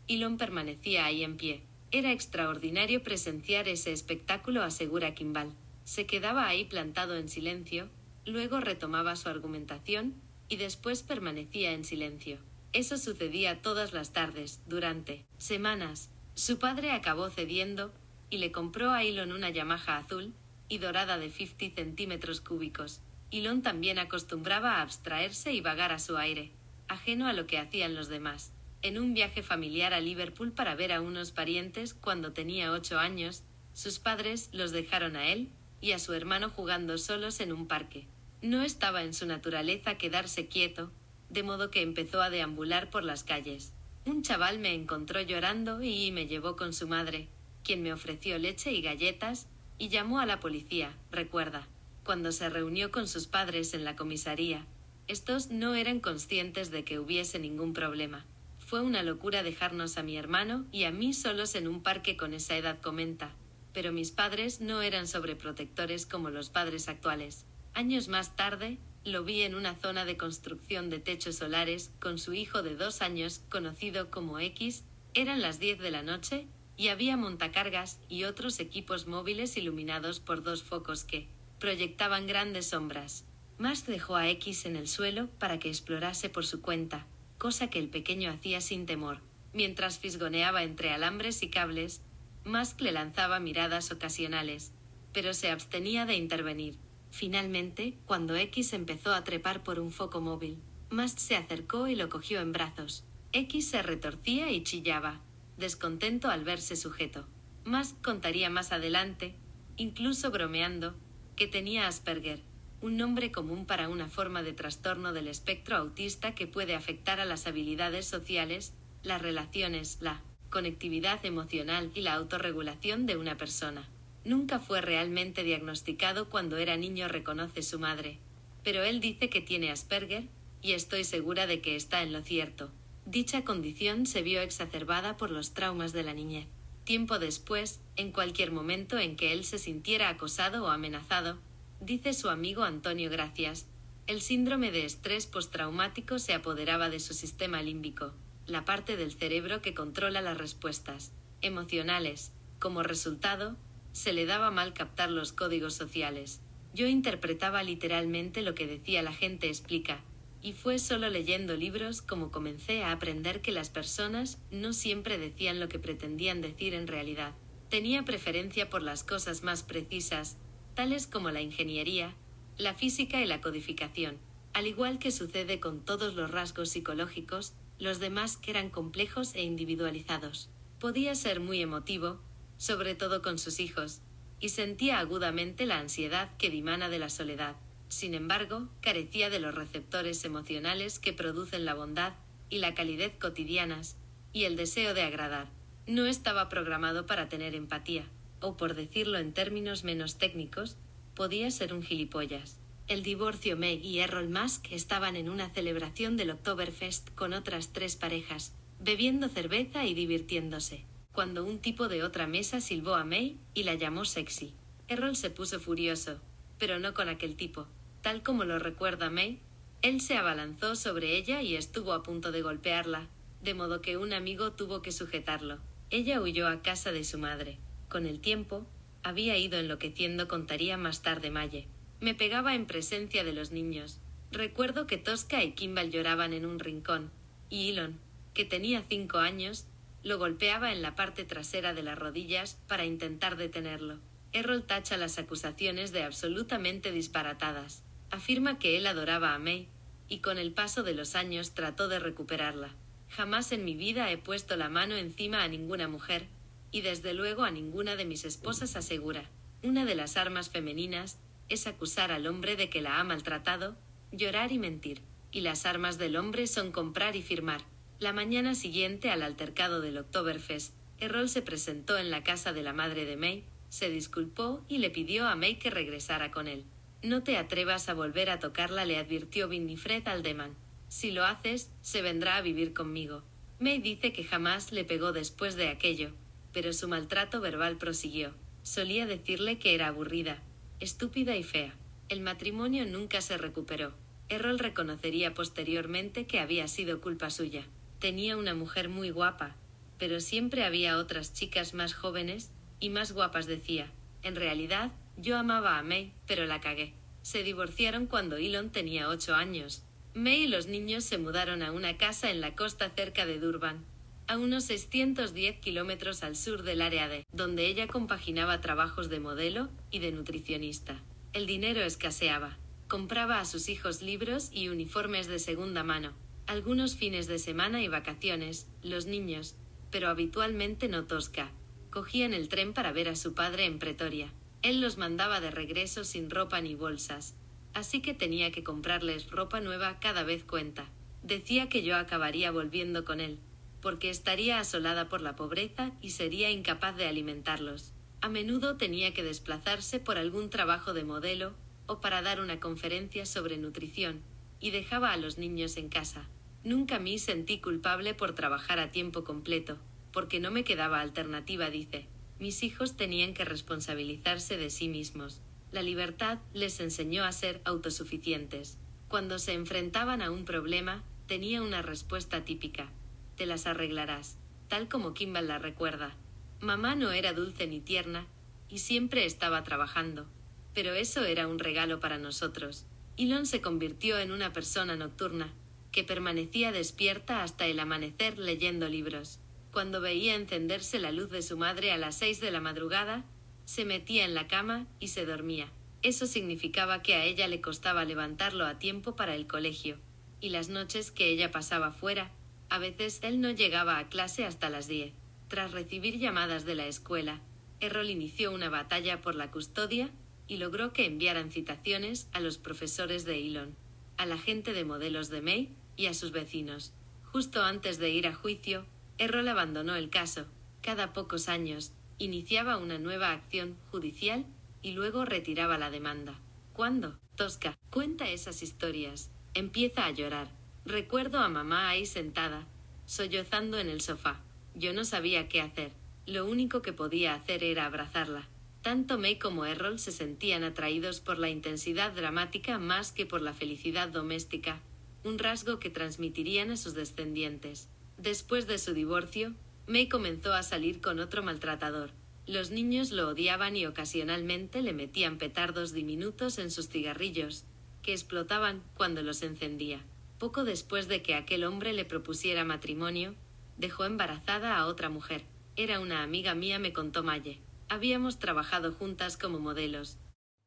Elon permanecía ahí en pie. Era extraordinario presenciar ese espectáculo, asegura Kimball. Se quedaba ahí plantado en silencio, luego retomaba su argumentación, y después permanecía en silencio. Eso sucedía todas las tardes, durante semanas. Su padre acabó cediendo, y le compró a Elon una Yamaha azul y dorada de 50 centímetros cúbicos. Elon también acostumbraba a abstraerse y vagar a su aire, ajeno a lo que hacían los demás. En un viaje familiar a Liverpool para ver a unos parientes cuando tenía 8 años, sus padres los dejaron a él y a su hermano jugando solos en un parque. No estaba en su naturaleza quedarse quieto, de modo que empezó a deambular por las calles. Un chaval me encontró llorando y me llevó con su madre, quien me ofreció leche y galletas, y llamó a la policía, recuerda. Cuando se reunió con sus padres en la comisaría, estos no eran conscientes de que hubiese ningún problema. Fue una locura dejarnos a mi hermano y a mí solos en un parque con esa edad, comenta. Pero mis padres no eran sobreprotectores como los padres actuales. Años más tarde, lo vi en una zona de construcción de techos solares con su hijo de 2 años, conocido como X. Eran las 10 de la noche, y había montacargas y otros equipos móviles iluminados por 2 focos que proyectaban grandes sombras. Musk dejó a X en el suelo para que explorase por su cuenta, cosa que el pequeño hacía sin temor. Mientras fisgoneaba entre alambres y cables, Musk le lanzaba miradas ocasionales, pero se abstenía de intervenir. Finalmente, cuando X empezó a trepar por un foco móvil, Musk se acercó y lo cogió en brazos. X se retorcía y chillaba. descontento al verse sujeto. Musk contaría más adelante, incluso bromeando, que tenía Asperger, un nombre común para una forma de trastorno del espectro autista que puede afectar a las habilidades sociales, las relaciones, la conectividad emocional y la autorregulación de una persona. Nunca fue realmente diagnosticado cuando era niño, reconoce su madre. Pero él dice que tiene Asperger, y estoy segura de que está en lo cierto. Dicha condición se vio exacerbada por los traumas de la niñez. Tiempo después, en cualquier momento en que él se sintiera acosado o amenazado, dice su amigo Antonio Gracias, el síndrome de estrés postraumático se apoderaba de su sistema límbico, la parte del cerebro que controla las respuestas emocionales. Como resultado, se le daba mal captar los códigos sociales. Yo interpretaba literalmente lo que decía la gente, explica, y fue solo leyendo libros como comencé a aprender que las personas no siempre decían lo que pretendían decir en realidad. Tenía preferencia por las cosas más precisas, tales como la ingeniería, la física y la codificación. Al igual que sucede con todos los rasgos psicológicos, los demás que eran complejos e individualizados. Podía ser muy emotivo, sobre todo con sus hijos, y sentía agudamente la ansiedad que dimana de la soledad. Sin embargo, carecía de los receptores emocionales que producen la bondad y la calidez cotidianas, y el deseo de agradar. No estaba programado para tener empatía, o por decirlo en términos menos técnicos, podía ser un gilipollas. El divorcio. Meg y Errol Musk estaban en una celebración del Oktoberfest con otras 3 parejas, bebiendo cerveza y divirtiéndose, cuando un tipo de otra mesa silbó a May y la llamó sexy. Errol se puso furioso, pero no con aquel tipo. Tal como lo recuerda May, él se abalanzó sobre ella y estuvo a punto de golpearla, de modo que un amigo tuvo que sujetarlo. Ella huyó a casa de su madre. Con el tiempo, había ido enloqueciendo, contaría más tarde Maye. Me pegaba en presencia de los niños. Recuerdo que Tosca y Kimball lloraban en un rincón, y Elon, que tenía 5 años, lo golpeaba en la parte trasera de las rodillas para intentar detenerlo. Errol tacha las acusaciones de absolutamente disparatadas. Afirma que él adoraba a May, y con el paso de los años trató de recuperarla. Jamás en mi vida he puesto la mano encima a ninguna mujer, y desde luego a ninguna de mis esposas, asegura. Una de las armas femeninas es acusar al hombre de que la ha maltratado, llorar y mentir, y las armas del hombre son comprar y firmar. La mañana siguiente al altercado del Oktoberfest, Errol se presentó en la casa de la madre de May, se disculpó y le pidió a May que regresara con él. No te atrevas a volver a tocarla, le advirtió Winifred Aldeman. Si lo haces, se vendrá a vivir conmigo. May dice que jamás le pegó después de aquello, pero su maltrato verbal prosiguió. Solía decirle que era aburrida, estúpida y fea. El matrimonio nunca se recuperó. Errol reconocería posteriormente que había sido culpa suya. Tenía una mujer muy guapa, pero siempre había otras chicas más jóvenes y más guapas, decía. En realidad, yo amaba a May, pero la cagué. Se divorciaron cuando Elon tenía 8 años. May y los niños se mudaron a una casa en la costa cerca de Durban, a unos 610 kilómetros al sur del área D, donde ella compaginaba trabajos de modelo y de nutricionista. El dinero escaseaba. Compraba a sus hijos libros y uniformes de segunda mano, algunos fines de semana y vacaciones, los niños, pero habitualmente no Tosca, cogían el tren para ver a su padre en Pretoria. Él los mandaba de regreso sin ropa ni bolsas, así que tenía que comprarles ropa nueva cada vez, cuenta. Decía que yo acabaría volviendo con él, porque estaría asolada por la pobreza y sería incapaz de alimentarlos. A menudo tenía que desplazarse por algún trabajo de modelo, o para dar una conferencia sobre nutrición, y dejaba a los niños en casa. Nunca me sentí culpable por trabajar a tiempo completo, porque no me quedaba alternativa, dice. Mis hijos tenían que responsabilizarse de sí mismos. La libertad les enseñó a ser autosuficientes. Cuando se enfrentaban a un problema, tenía una respuesta típica. Te las arreglarás, tal como Kimball la recuerda. Mamá no era dulce ni tierna, y siempre estaba trabajando. Pero eso era un regalo para nosotros. Elon se convirtió en una persona nocturna, que permanecía despierta hasta el amanecer leyendo libros. Cuando veía encenderse la luz de su madre a las 6 de la madrugada, se metía en la cama y se dormía. Eso significaba que a ella le costaba levantarlo a tiempo para el colegio. Y las noches que ella pasaba fuera, a veces él no llegaba a clase hasta las 10. Tras recibir llamadas de la escuela, Errol inició una batalla por la custodia y logró que enviaran citaciones a los profesores de Elon, al agente de modelos de May y a sus vecinos. Justo antes de ir a juicio, Errol abandonó el caso. Cada pocos años, iniciaba una nueva acción judicial y luego retiraba la demanda. ¿Cuándo? Tosca cuenta esas historias. Empieza a llorar. Recuerdo a mamá ahí sentada, sollozando en el sofá. Yo no sabía qué hacer. Lo único que podía hacer era abrazarla. Tanto May como Errol se sentían atraídos por la intensidad dramática más que por la felicidad doméstica, un rasgo que transmitirían a sus descendientes. Después de su divorcio, May comenzó a salir con otro maltratador. Los niños lo odiaban y ocasionalmente le metían petardos diminutos en sus cigarrillos, que explotaban cuando los encendía. Poco después de que aquel hombre le propusiera matrimonio, dejó embarazada a otra mujer. Era una amiga mía, me contó Maye. Habíamos trabajado juntas como modelos.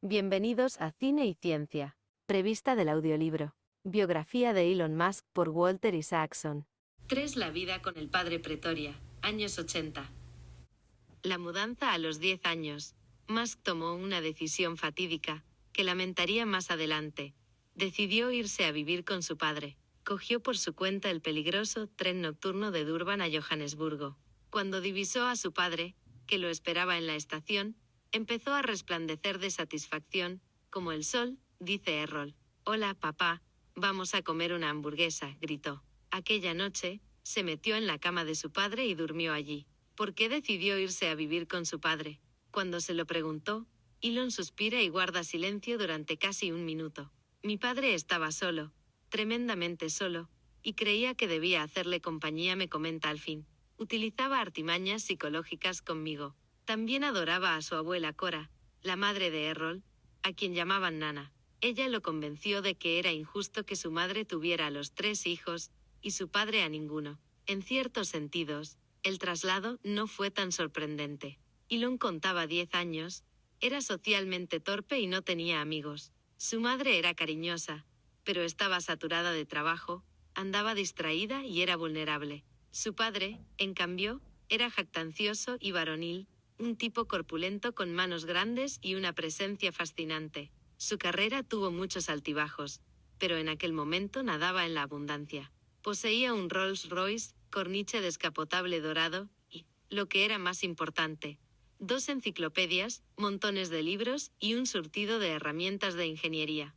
Bienvenidos a Cine y Ciencia. Prevista del audiolibro. Biografía de Elon Musk por Walter Isaacson. 3. La vida con el padre Pretoria. Años 80. La mudanza a los 10 años. Musk tomó una decisión fatídica, que lamentaría más adelante. Decidió irse a vivir con su padre. Cogió por su cuenta el peligroso tren nocturno de Durban a Johannesburgo. Cuando divisó a su padre, que lo esperaba en la estación, empezó a resplandecer de satisfacción, como el sol, dice Errol. «Hola, papá, vamos a comer una hamburguesa», gritó. Aquella noche, se metió en la cama de su padre y durmió allí. ¿Por qué decidió irse a vivir con su padre? Cuando se lo preguntó, Elon suspira y guarda silencio durante casi un minuto. Mi padre estaba solo, tremendamente solo, y creía que debía hacerle compañía, me comenta al fin. Utilizaba artimañas psicológicas conmigo. También adoraba a su abuela Cora, la madre de Errol, a quien llamaban Nana. Ella lo convenció de que era injusto que su madre tuviera a los 3 hijos, y su padre a ninguno. En ciertos sentidos, el traslado no fue tan sorprendente. Elon contaba 10 años, era socialmente torpe y no tenía amigos. Su madre era cariñosa, pero estaba saturada de trabajo, andaba distraída y era vulnerable. Su padre, en cambio, era jactancioso y varonil, un tipo corpulento con manos grandes y una presencia fascinante. Su carrera tuvo muchos altibajos, pero en aquel momento nadaba en la abundancia. Poseía un Rolls Royce, corniche descapotable dorado, y, lo que era más importante, 2 enciclopedias, montones de libros y un surtido de herramientas de ingeniería.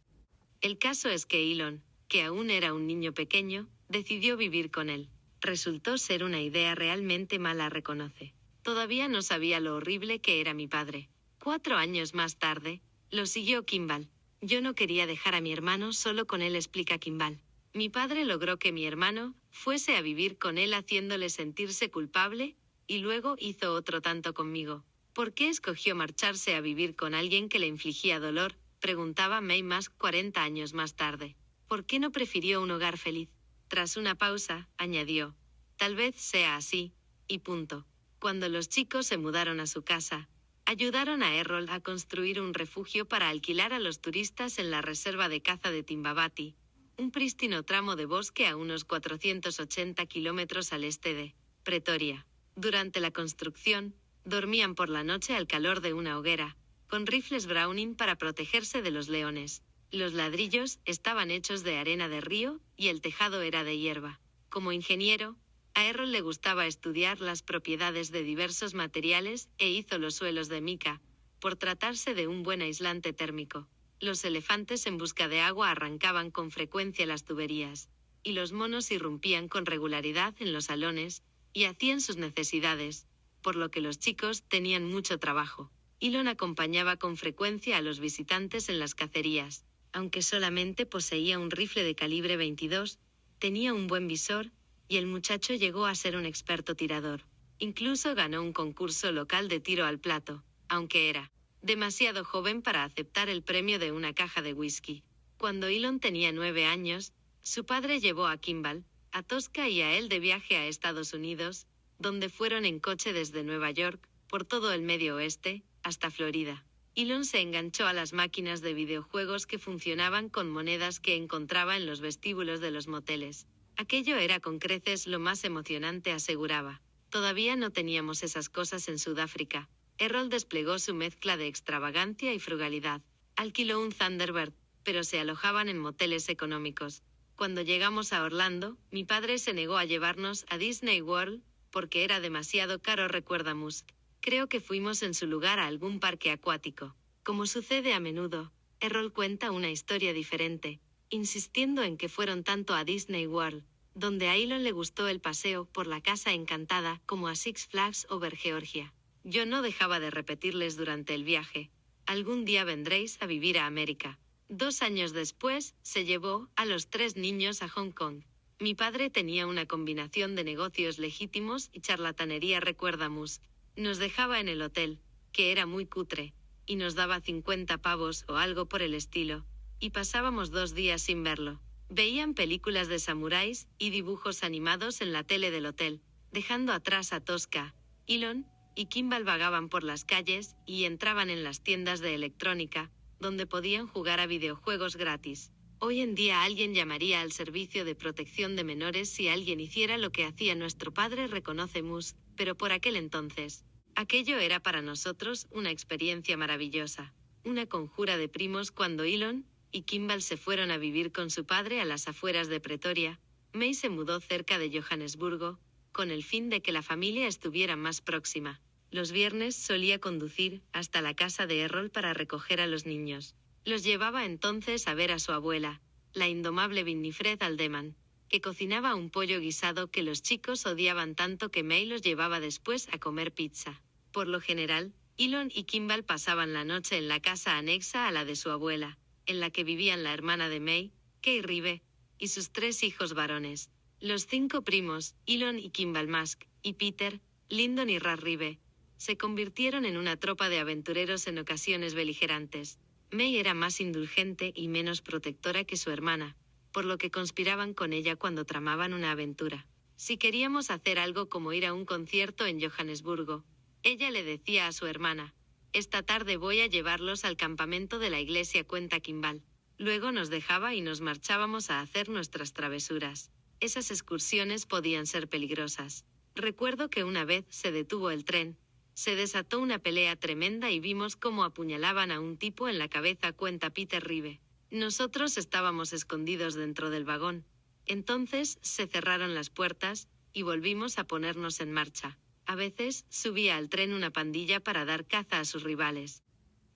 El caso es que Elon, que aún era un niño pequeño, decidió vivir con él. Resultó ser una idea realmente mala, reconoce. Todavía no sabía lo horrible que era mi padre. 4 años más tarde, lo siguió Kimball. Yo no quería dejar a mi hermano solo con él, explica Kimball. Mi padre logró que mi hermano fuese a vivir con él haciéndole sentirse culpable, y luego hizo otro tanto conmigo. ¿Por qué escogió marcharse a vivir con alguien que le infligía dolor?, preguntaba May Musk 40 años más tarde. ¿Por qué no prefirió un hogar feliz? Tras una pausa, añadió, tal vez sea así, y punto. Cuando los chicos se mudaron a su casa, ayudaron a Errol a construir un refugio para alquilar a los turistas en la reserva de caza de Timbabati, un prístino tramo de bosque a unos 480 kilómetros al este de Pretoria. Durante la construcción, dormían por la noche al calor de una hoguera, con rifles Browning para protegerse de los leones. Los ladrillos estaban hechos de arena de río y el tejado era de hierba. Como ingeniero, a Errol le gustaba estudiar las propiedades de diversos materiales e hizo los suelos de mica, por tratarse de un buen aislante térmico. Los elefantes en busca de agua arrancaban con frecuencia las tuberías, y los monos irrumpían con regularidad en los salones y hacían sus necesidades, por lo que los chicos tenían mucho trabajo. Elon acompañaba con frecuencia a los visitantes en las cacerías. Aunque solamente poseía un rifle de calibre 22, tenía un buen visor, y el muchacho llegó a ser un experto tirador. Incluso ganó un concurso local de tiro al plato, aunque era demasiado joven para aceptar el premio de una caja de whisky. Cuando Elon tenía 9 años, su padre llevó a Kimball, a Tosca y a él de viaje a Estados Unidos, donde fueron en coche desde Nueva York, por todo el Medio Oeste, hasta Florida. Elon se enganchó a las máquinas de videojuegos que funcionaban con monedas que encontraba en los vestíbulos de los moteles. Aquello era con creces lo más emocionante, aseguraba. Todavía no teníamos esas cosas en Sudáfrica. Errol desplegó su mezcla de extravagancia y frugalidad. Alquiló un Thunderbird, pero se alojaban en moteles económicos. Cuando llegamos a Orlando, mi padre se negó a llevarnos a Disney World, porque era demasiado caro, recuerda Musk. Creo que fuimos en su lugar a algún parque acuático. Como sucede a menudo, Errol cuenta una historia diferente, insistiendo en que fueron tanto a Disney World, donde a Elon le gustó el paseo por la Casa Encantada, como a Six Flags Over Georgia. Yo no dejaba de repetirles durante el viaje: algún día vendréis a vivir a América. 2 años después, se llevó a los 3 niños a Hong Kong. Mi padre tenía una combinación de negocios legítimos y charlatanería, recuerda Musk. Nos dejaba en el hotel, que era muy cutre, y nos daba 50 pavos o algo por el estilo, y pasábamos 2 días sin verlo. Veían películas de samuráis y dibujos animados en la tele del hotel, dejando atrás a Tosca. Elon y Kimball vagaban por las calles y entraban en las tiendas de electrónica, donde podían jugar a videojuegos gratis. Hoy en día alguien llamaría al servicio de protección de menores si alguien hiciera lo que hacía nuestro padre, reconoce Musk, pero por aquel entonces, aquello era para nosotros una experiencia maravillosa. Una conjura de primos. Cuando Elon y Kimball se fueron a vivir con su padre a las afueras de Pretoria, May se mudó cerca de Johannesburgo, con el fin de que la familia estuviera más próxima. Los viernes solía conducir hasta la casa de Errol para recoger a los niños. Los llevaba entonces a ver a su abuela, la indomable Winifred Aldeman, que cocinaba un pollo guisado que los chicos odiaban tanto que May los llevaba después a comer pizza. Por lo general, Elon y Kimball pasaban la noche en la casa anexa a la de su abuela, en la que vivían la hermana de May, Kay Ribe, y sus 3 hijos varones. Los 5 primos, Elon y Kimball Musk, y Peter, Lyndon y Ras Ribe, se convirtieron en una tropa de aventureros en ocasiones beligerantes. May era más indulgente y menos protectora que su hermana, por lo que conspiraban con ella cuando tramaban una aventura. Si queríamos hacer algo como ir a un concierto en Johannesburgo, ella le decía a su hermana: esta tarde voy a llevarlos al campamento de la iglesia, cuenta Kimball. Luego nos dejaba y nos marchábamos a hacer nuestras travesuras. Esas excursiones podían ser peligrosas. Recuerdo que una vez se detuvo el tren, se desató una pelea tremenda y vimos cómo apuñalaban a un tipo en la cabeza, cuenta Peter Ribe. Nosotros estábamos escondidos dentro del vagón. Entonces se cerraron las puertas y volvimos a ponernos en marcha. A veces subía al tren una pandilla para dar caza a sus rivales,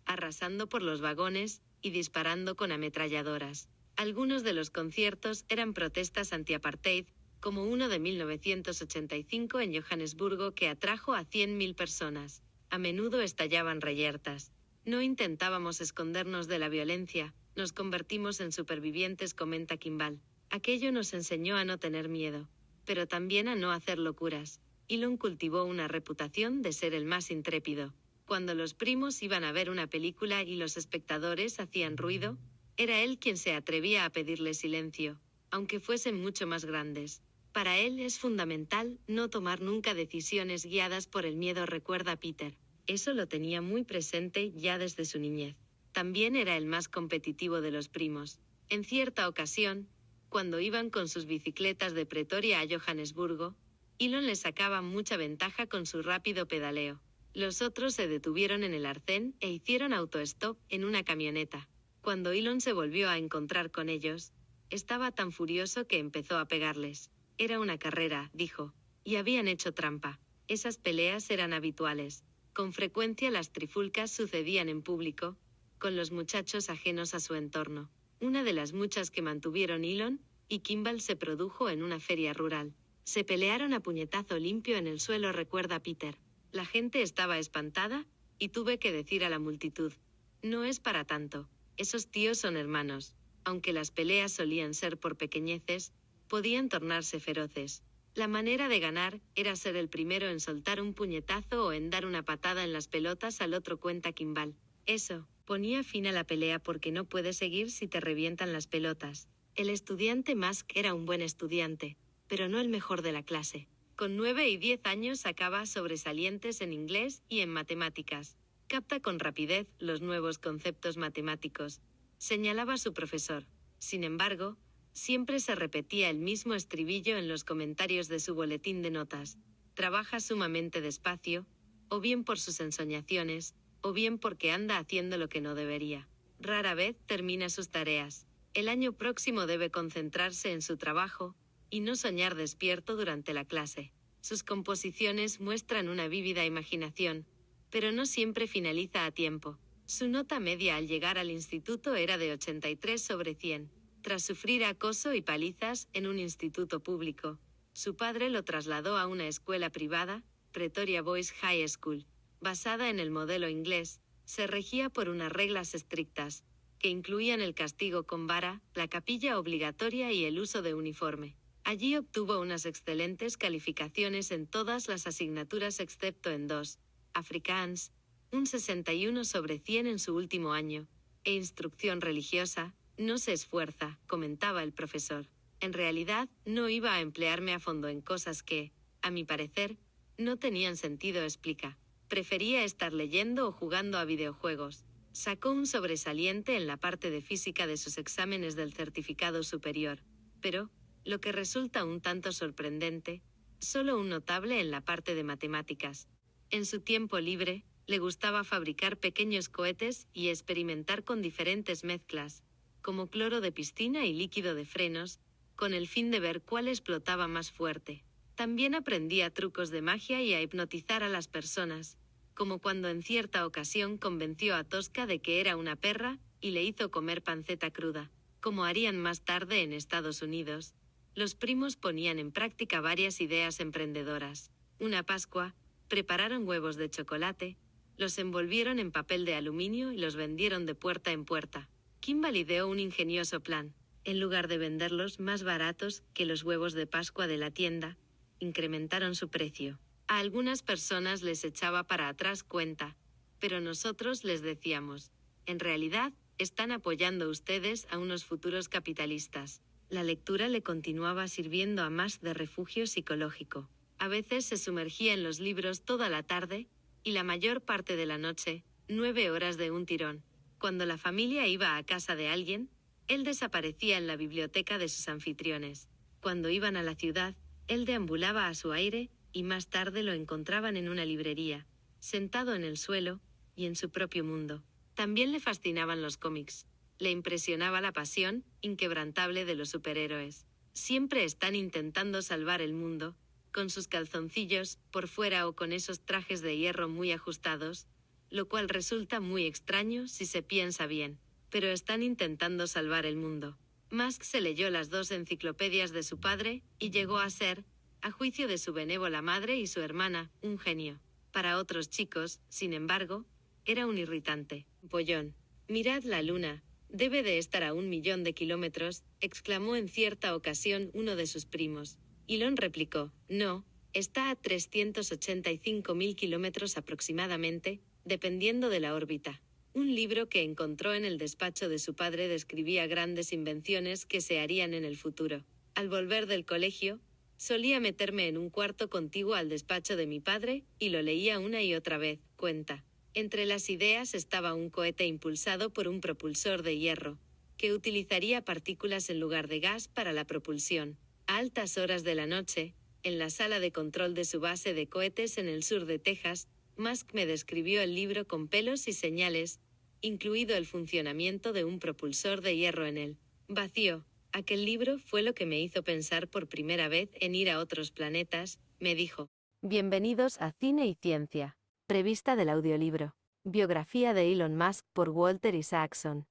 arrasando por los vagones y disparando con ametralladoras. Algunos de los conciertos eran protestas anti-apartheid, como uno de 1985 en Johannesburgo que atrajo a 100.000 personas. A menudo estallaban reyertas. No intentábamos escondernos de la violencia, nos convertimos en supervivientes, comenta Kimball. Aquello nos enseñó a no tener miedo, pero también a no hacer locuras. Elon cultivó una reputación de ser el más intrépido. Cuando los primos iban a ver una película y los espectadores hacían ruido, era él quien se atrevía a pedirle silencio, aunque fuesen mucho más grandes. Para él es fundamental no tomar nunca decisiones guiadas por el miedo, recuerda Peter. Eso lo tenía muy presente ya desde su niñez. También era el más competitivo de los primos. En cierta ocasión, cuando iban con sus bicicletas de Pretoria a Johannesburgo, Elon le sacaba mucha ventaja con su rápido pedaleo. Los otros se detuvieron en el arcén e hicieron autostop en una camioneta. Cuando Elon se volvió a encontrar con ellos, estaba tan furioso que empezó a pegarles. Era una carrera, dijo, y habían hecho trampa. Esas peleas eran habituales. Con frecuencia las trifulcas sucedían en público, con los muchachos ajenos a su entorno. Una de las muchas que mantuvieron Elon y Kimball se produjo en una feria rural. Se pelearon a puñetazo limpio en el suelo, recuerda Peter. La gente estaba espantada, y tuve que decir a la multitud: no es para tanto, esos tíos son hermanos. Aunque las peleas solían ser por pequeñeces, podían tornarse feroces. La manera de ganar era ser el primero en soltar un puñetazo o en dar una patada en las pelotas al otro, cuenta Kimball. Eso ponía fin a la pelea porque no puedes seguir si te revientan las pelotas. El estudiante Musk era un buen estudiante, pero no el mejor de la clase. Con 9 y 10 años sacaba sobresalientes en inglés y en matemáticas. Capta con rapidez los nuevos conceptos matemáticos, señalaba su profesor. Sin embargo, siempre se repetía el mismo estribillo en los comentarios de su boletín de notas. trabaja sumamente despacio, o bien por sus ensoñaciones, o bien porque anda haciendo lo que no debería. Rara vez termina sus tareas. El año próximo debe concentrarse en su trabajo, y no soñar despierto durante la clase. Sus composiciones muestran una vívida imaginación, pero no siempre finaliza a tiempo. Su nota media al llegar al instituto era de 83 sobre 100. Tras sufrir acoso y palizas en un instituto público, su padre lo trasladó a una escuela privada, Pretoria Boys High School. Basada en el modelo inglés, se regía por unas reglas estrictas, que incluían el castigo con vara, la capilla obligatoria y el uso de uniforme. Allí obtuvo unas excelentes calificaciones en todas las asignaturas excepto en 2, Afrikaans, un 61 sobre 100 en su último año, e instrucción religiosa, no se esfuerza, comentaba el profesor. En realidad, no iba a emplearme a fondo en cosas que, a mi parecer, no tenían sentido, explica. Prefería estar leyendo o jugando a videojuegos. Sacó un sobresaliente en la parte de física de sus exámenes del certificado superior, pero, lo que resulta un tanto sorprendente, solo un notable en la parte de matemáticas. En su tiempo libre, le gustaba fabricar pequeños cohetes y experimentar con diferentes mezclas, como cloro de piscina y líquido de frenos, con el fin de ver cuál explotaba más fuerte. También aprendía trucos de magia y a hipnotizar a las personas, como cuando en cierta ocasión convenció a Tosca de que era una perra y le hizo comer panceta cruda. Como harían más tarde en Estados Unidos, los primos ponían en práctica varias ideas emprendedoras. Una Pascua, prepararon huevos de chocolate, los envolvieron en papel de aluminio y los vendieron de puerta en puerta. Kimball ideó un ingenioso plan. En lugar de venderlos más baratos que los huevos de Pascua de la tienda, incrementaron su precio. A algunas personas les echaba para atrás cuenta, pero nosotros les decíamos, en realidad, están apoyando ustedes a unos futuros capitalistas. La lectura le continuaba sirviendo a más de refugio psicológico. A veces se sumergía en los libros toda la tarde, y la mayor parte de la noche, 9 horas de un tirón. Cuando la familia iba a casa de alguien, él desaparecía en la biblioteca de sus anfitriones. Cuando iban a la ciudad, él deambulaba a su aire, y más tarde lo encontraban en una librería, sentado en el suelo, y en su propio mundo. También le fascinaban los cómics. Le impresionaba la pasión inquebrantable de los superhéroes. Siempre están intentando salvar el mundo, con sus calzoncillos por fuera o con esos trajes de hierro muy ajustados, lo cual resulta muy extraño si se piensa bien. Pero están intentando salvar el mundo. Musk se leyó las 2 enciclopedias de su padre, y llegó a ser, a juicio de su benévola madre y su hermana, un genio. Para otros chicos, sin embargo, era un irritante. Pollón. Mirad la luna. Debe de estar a 1.000.000 de kilómetros, exclamó en cierta ocasión uno de sus primos. Elon replicó, no, está a 385.000 kilómetros aproximadamente, dependiendo de la órbita. Un libro que encontró en el despacho de su padre describía grandes invenciones que se harían en el futuro. Al volver del colegio, solía meterme en un cuarto contiguo al despacho de mi padre, y lo leía una y otra vez, cuenta. Entre las ideas estaba un cohete impulsado por un propulsor de hierro, que utilizaría partículas en lugar de gas para la propulsión. A altas horas de la noche, en la sala de control de su base de cohetes en el sur de Texas, Musk me describió el libro con pelos y señales, incluido el funcionamiento de un propulsor de hierro en él. Vacío. Aquel libro fue lo que me hizo pensar por primera vez en ir a otros planetas, me dijo. Bienvenidos a Cine y Ciencia. Prevista del audiolibro. Biografía de Elon Musk por Walter Isaacson.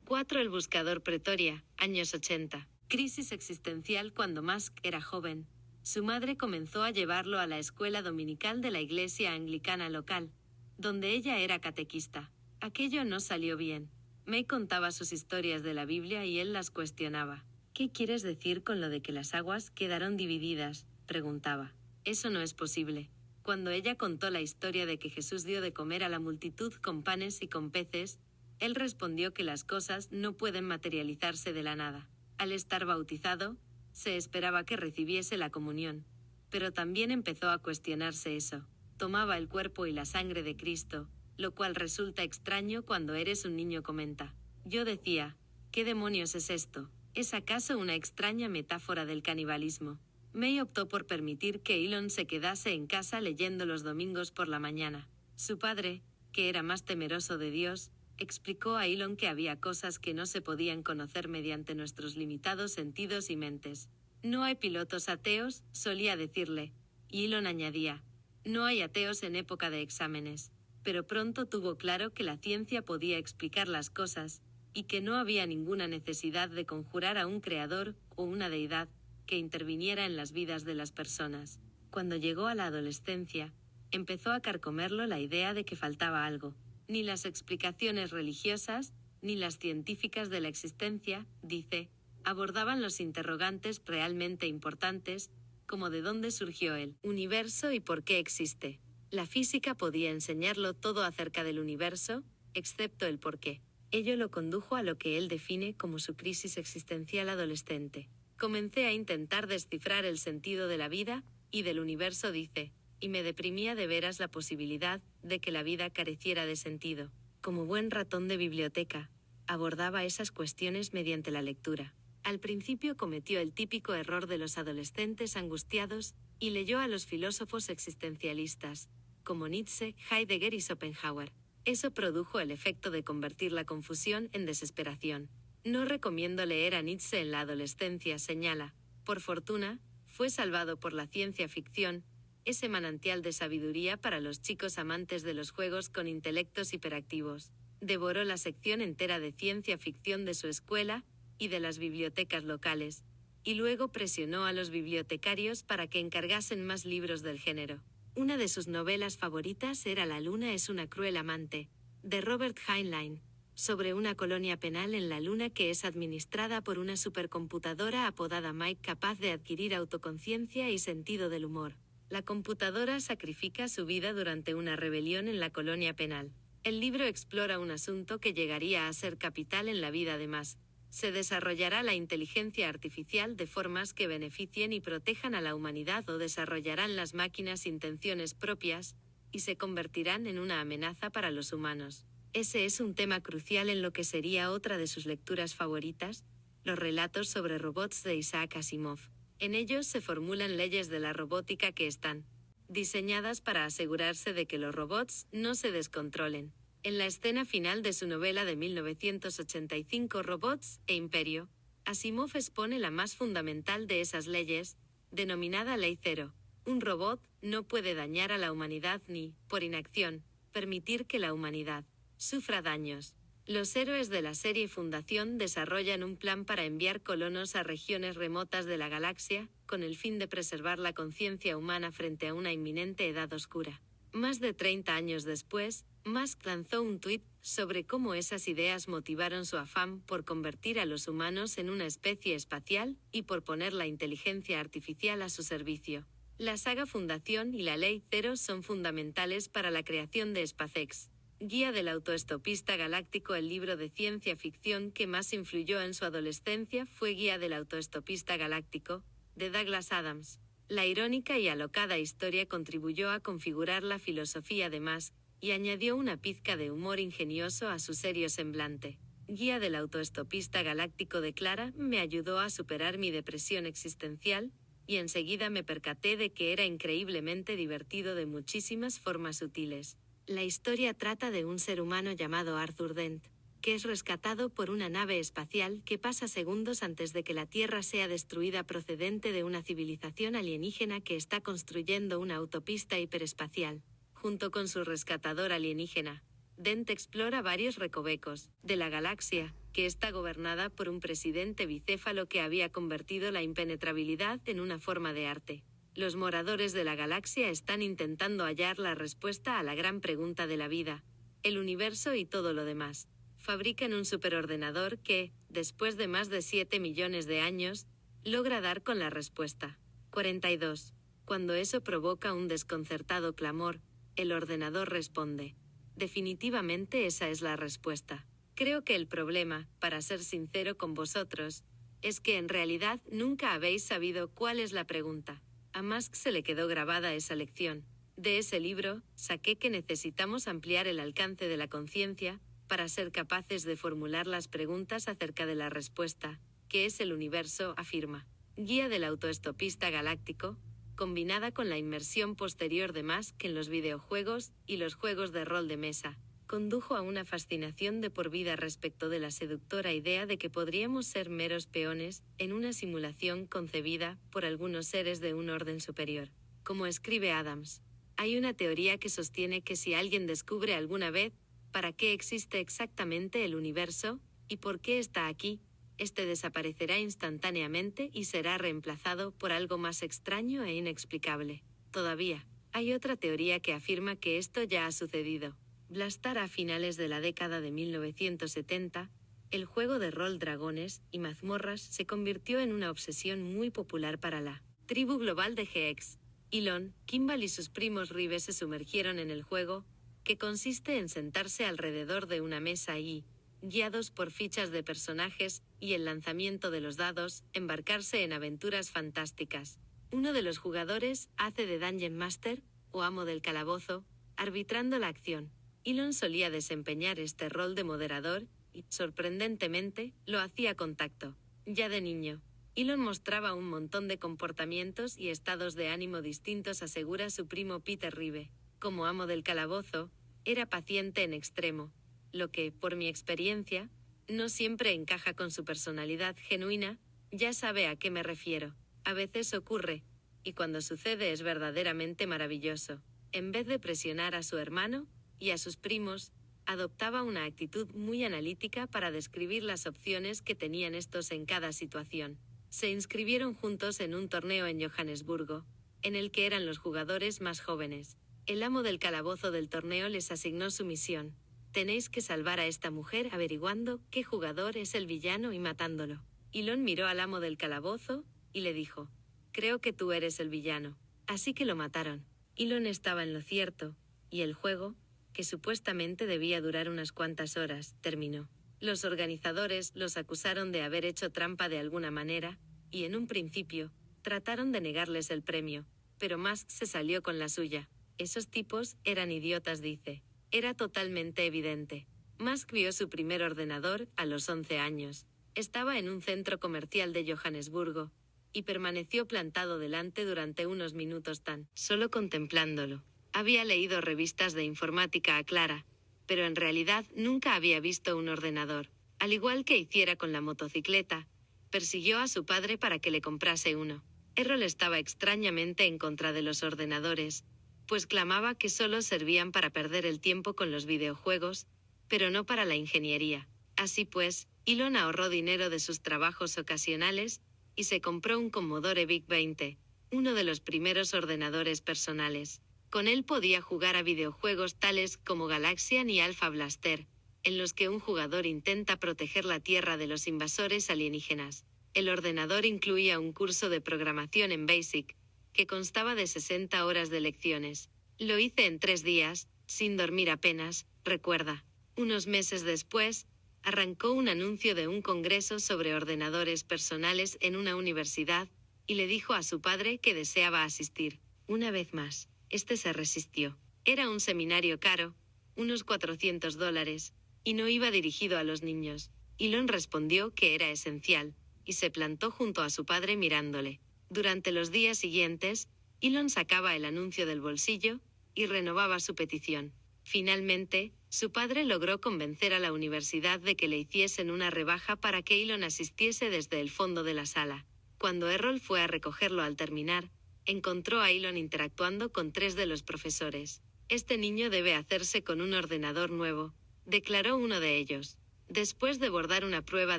4. El buscador Pretoria, años 80. Crisis existencial cuando Musk era joven. Su madre comenzó a llevarlo a la escuela dominical de la iglesia anglicana local, donde ella era catequista. Aquello no salió bien. May contaba sus historias de la Biblia y él las cuestionaba. ¿Qué quieres decir con lo de que las aguas quedaron divididas?, preguntaba. Eso no es posible. Cuando ella contó la historia de que Jesús dio de comer a la multitud con panes y con peces, él respondió que las cosas no pueden materializarse de la nada. Al estar bautizado, se esperaba que recibiese la comunión. Pero también empezó a cuestionarse eso. Tomaba el cuerpo y la sangre de Cristo, lo cual resulta extraño cuando eres un niño, comenta. Yo decía, ¿qué demonios es esto? ¿Es acaso una extraña metáfora del canibalismo? May optó por permitir que Elon se quedase en casa leyendo los domingos por la mañana. Su padre, que era más temeroso de Dios, explicó a Elon que había cosas que no se podían conocer mediante nuestros limitados sentidos y mentes. No hay pilotos ateos, solía decirle, y Elon añadía, no hay ateos en época de exámenes. Pero pronto tuvo claro que la ciencia podía explicar las cosas, y que no había ninguna necesidad de conjurar a un creador o una deidad que interviniera en las vidas de las personas. Cuando llegó a la adolescencia, empezó a carcomerlo la idea de que faltaba algo. Ni las explicaciones religiosas, ni las científicas de la existencia, dice, abordaban los interrogantes realmente importantes, como de dónde surgió el universo y por qué existe. La física podía enseñarlo todo acerca del universo, excepto el por qué. Ello lo condujo a lo que él define como su crisis existencial adolescente. Comencé a intentar descifrar el sentido de la vida y del universo, dice, y me deprimía de veras la posibilidad de que la vida careciera de sentido. Como buen ratón de biblioteca, abordaba esas cuestiones mediante la lectura. Al principio cometió el típico error de los adolescentes angustiados y leyó a los filósofos existencialistas, como Nietzsche, Heidegger y Schopenhauer. Eso produjo el efecto de convertir la confusión en desesperación. No recomiendo leer a Nietzsche en la adolescencia, señala. Por fortuna, fue salvado por la ciencia ficción, ese manantial de sabiduría para los chicos amantes de los juegos con intelectos hiperactivos. Devoró la sección entera de ciencia ficción de su escuela y de las bibliotecas locales, y luego presionó a los bibliotecarios para que encargasen más libros del género. Una de sus novelas favoritas era La luna es una cruel amante, de Robert Heinlein, sobre una colonia penal en la luna que es administrada por una supercomputadora apodada Mike capaz de adquirir autoconciencia y sentido del humor. La computadora sacrifica su vida durante una rebelión en la colonia penal. El libro explora un asunto que llegaría a ser capital en la vida además. Se desarrollará la inteligencia artificial de formas que beneficien y protejan a la humanidad o desarrollarán las máquinas intenciones propias, y se convertirán en una amenaza para los humanos. Ese es un tema crucial en lo que sería otra de sus lecturas favoritas, los relatos sobre robots de Isaac Asimov. En ellos se formulan leyes de la robótica que están diseñadas para asegurarse de que los robots no se descontrolen. En la escena final de su novela de 1985 Robots e Imperio, Asimov expone la más fundamental de esas leyes, denominada Ley Cero. Un robot no puede dañar a la humanidad ni, por inacción, permitir que la humanidad sufra daños. Los héroes de la serie Fundación desarrollan un plan para enviar colonos a regiones remotas de la galaxia, con el fin de preservar la conciencia humana frente a una inminente edad oscura. Más de 30 años después, Musk lanzó un tuit sobre cómo esas ideas motivaron su afán por convertir a los humanos en una especie espacial y por poner la inteligencia artificial a su servicio. La saga Fundación y la Ley Cero son fundamentales para la creación de SpaceX. Guía del autoestopista galáctico. El libro de ciencia ficción que más influyó en su adolescencia fue Guía del autoestopista galáctico, de Douglas Adams. La irónica y alocada historia contribuyó a configurar la filosofía de Musk, y añadió una pizca de humor ingenioso a su serio semblante. Guía del autoestopista galáctico declara, me ayudó a superar mi depresión existencial, y enseguida me percaté de que era increíblemente divertido de muchísimas formas sutiles. La historia trata de un ser humano llamado Arthur Dent, que es rescatado por una nave espacial que pasa segundos antes de que la Tierra sea destruida procedente de una civilización alienígena que está construyendo una autopista hiperespacial. Junto con su rescatador alienígena, Dent explora varios recovecos de la galaxia, que está gobernada por un presidente bicéfalo que había convertido la impenetrabilidad en una forma de arte. Los moradores de la galaxia están intentando hallar la respuesta a la gran pregunta de la vida, el universo y todo lo demás. Fabrican un superordenador que, después de más de 7 millones de años, logra dar con la respuesta. 42. Cuando eso provoca un desconcertado clamor, el ordenador responde. Definitivamente esa es la respuesta. Creo que el problema, para ser sincero con vosotros, es que en realidad nunca habéis sabido cuál es la pregunta. A Musk se le quedó grabada esa lección. De ese libro, saqué que necesitamos ampliar el alcance de la conciencia, para ser capaces de formular las preguntas acerca de la respuesta, que es el universo, afirma. guía del autoestopista galáctico, combinada con la inmersión posterior de Musk en los videojuegos y los juegos de rol de mesa, condujo a una fascinación de por vida respecto de la seductora idea de que podríamos ser meros peones en una simulación concebida por algunos seres de un orden superior. Como escribe Adams, hay una teoría que sostiene que si alguien descubre alguna vez para qué existe exactamente el universo y por qué está aquí, este desaparecerá instantáneamente y será reemplazado por algo más extraño e inexplicable. Todavía, hay otra teoría que afirma que esto ya ha sucedido. Blastar a finales de la década de 1970, el juego de rol Dragones y mazmorras se convirtió en una obsesión muy popular para la tribu global de GX. Elon, Kimball y sus primos Rive se sumergieron en el juego, que consiste en sentarse alrededor de una mesa y, guiados por fichas de personajes y el lanzamiento de los dados, embarcarse en aventuras fantásticas. Uno de los jugadores hace de Dungeon Master, o amo del calabozo, arbitrando la acción. Elon solía desempeñar este rol de moderador y, sorprendentemente, lo hacía con tacto. Ya de niño, Elon mostraba un montón de comportamientos y estados de ánimo distintos, asegura su primo Peter Rive. Como amo del calabozo, era paciente en extremo, lo que, por mi experiencia, no siempre encaja con su personalidad genuina. Ya sabe a qué me refiero. A veces ocurre, y cuando sucede es verdaderamente maravilloso. En vez de presionar a su hermano y a sus primos, adoptaba una actitud muy analítica para describir las opciones que tenían estos en cada situación. Se inscribieron juntos en un torneo en Johannesburgo, en el que eran los jugadores más jóvenes. El amo del calabozo del torneo les asignó su misión. Tenéis que salvar a esta mujer averiguando qué jugador es el villano y matándolo. Elon miró al amo del calabozo y le dijo: creo que tú eres el villano. Así que lo mataron. Elon estaba en lo cierto, y el juego, que supuestamente debía durar unas cuantas horas, terminó. Los organizadores los acusaron de haber hecho trampa de alguna manera, y en un principio, trataron de negarles el premio, pero Musk se salió con la suya. Esos tipos eran idiotas, dice. Era totalmente evidente. Musk vio su primer ordenador a los 11 años. Estaba en un centro comercial de Johannesburgo, y permaneció plantado delante durante unos minutos tan solo contemplándolo. Había leído revistas de informática a Clara, pero en realidad nunca había visto un ordenador. Al igual que hiciera con la motocicleta, persiguió a su padre para que le comprase uno. Errol estaba extrañamente en contra de los ordenadores, pues clamaba que solo servían para perder el tiempo con los videojuegos, pero no para la ingeniería. Así pues, Elon ahorró dinero de sus trabajos ocasionales y se compró un Commodore VIC-20, uno de los primeros ordenadores personales. Con él podía jugar a videojuegos tales como Galaxian y Alpha Blaster, en los que un jugador intenta proteger la Tierra de los invasores alienígenas. El ordenador incluía un curso de programación en BASIC, que constaba de 60 horas de lecciones. Lo hice en 3 días, sin dormir apenas, recuerda. Unos meses después, arrancó un anuncio de un congreso sobre ordenadores personales en una universidad, y le dijo a su padre que deseaba asistir. Una vez más, este se resistió. Era un seminario caro, unos $400, y no iba dirigido a los niños. Elon respondió que era esencial, y se plantó junto a su padre mirándole. Durante los días siguientes, Elon sacaba el anuncio del bolsillo y renovaba su petición. Finalmente, su padre logró convencer a la universidad de que le hiciesen una rebaja para que Elon asistiese desde el fondo de la sala. Cuando Errol fue a recogerlo al terminar, encontró a Elon interactuando con 3 de los profesores. Este niño debe hacerse con un ordenador nuevo, declaró uno de ellos. Después de bordar una prueba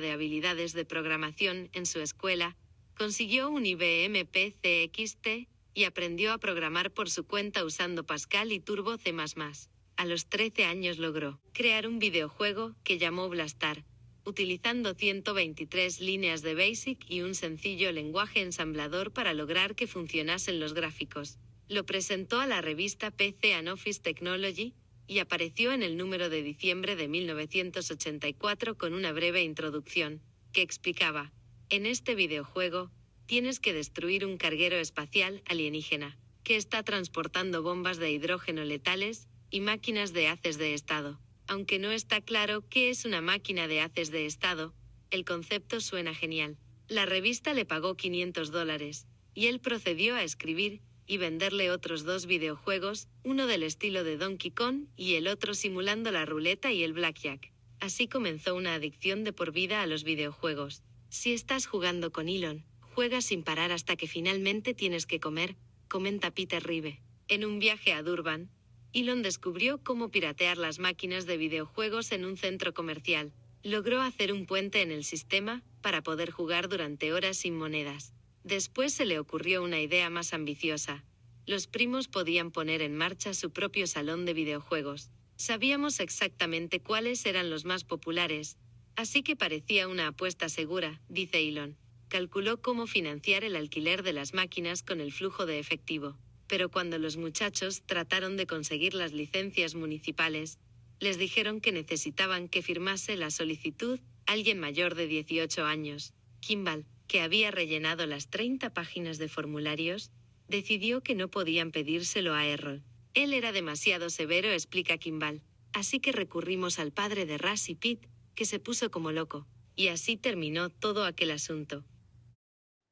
de habilidades de programación en su escuela, consiguió un IBM PC XT y aprendió a programar por su cuenta usando Pascal y Turbo C++. A los 13 años logró crear un videojuego que llamó Blastar, utilizando 123 líneas de BASIC y un sencillo lenguaje ensamblador para lograr que funcionasen los gráficos. Lo presentó a la revista PC and Office Technology y apareció en el número de diciembre de 1984 con una breve introducción, que explicaba: en este videojuego, tienes que destruir un carguero espacial alienígena, que está transportando bombas de hidrógeno letales y máquinas de haces de estado. Aunque no está claro qué es una máquina de haces de estado, el concepto suena genial. La revista le pagó $500, y él procedió a escribir y venderle otros 2 videojuegos, uno del estilo de Donkey Kong y el otro simulando la ruleta y el blackjack. Así comenzó una adicción de por vida a los videojuegos. Si estás jugando con Elon, juegas sin parar hasta que finalmente tienes que comer, comenta Peter Ribe. En un viaje a Durban, Elon descubrió cómo piratear las máquinas de videojuegos en un centro comercial. Logró hacer un puente en el sistema para poder jugar durante horas sin monedas. Después se le ocurrió una idea más ambiciosa. Los primos podían poner en marcha su propio salón de videojuegos. Sabíamos exactamente cuáles eran los más populares, así que parecía una apuesta segura, dice Elon. Calculó cómo financiar el alquiler de las máquinas con el flujo de efectivo. Pero cuando los muchachos trataron de conseguir las licencias municipales, les dijeron que necesitaban que firmase la solicitud alguien mayor de 18 años. Kimball, que había rellenado las 30 páginas de formularios, decidió que no podían pedírselo a Errol. Él era demasiado severo, explica Kimball. Así que recurrimos al padre de Russ y Pete, que se puso como loco. Y así terminó todo aquel asunto.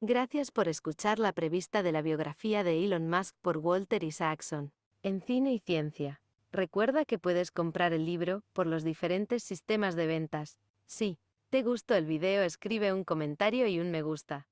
Gracias por escuchar la prevista de la biografía de Elon Musk por Walter Isaacson, en Cine y Ciencia. Recuerda que puedes comprar el libro por los diferentes sistemas de ventas. Si te gustó el video, escribe un comentario y un me gusta.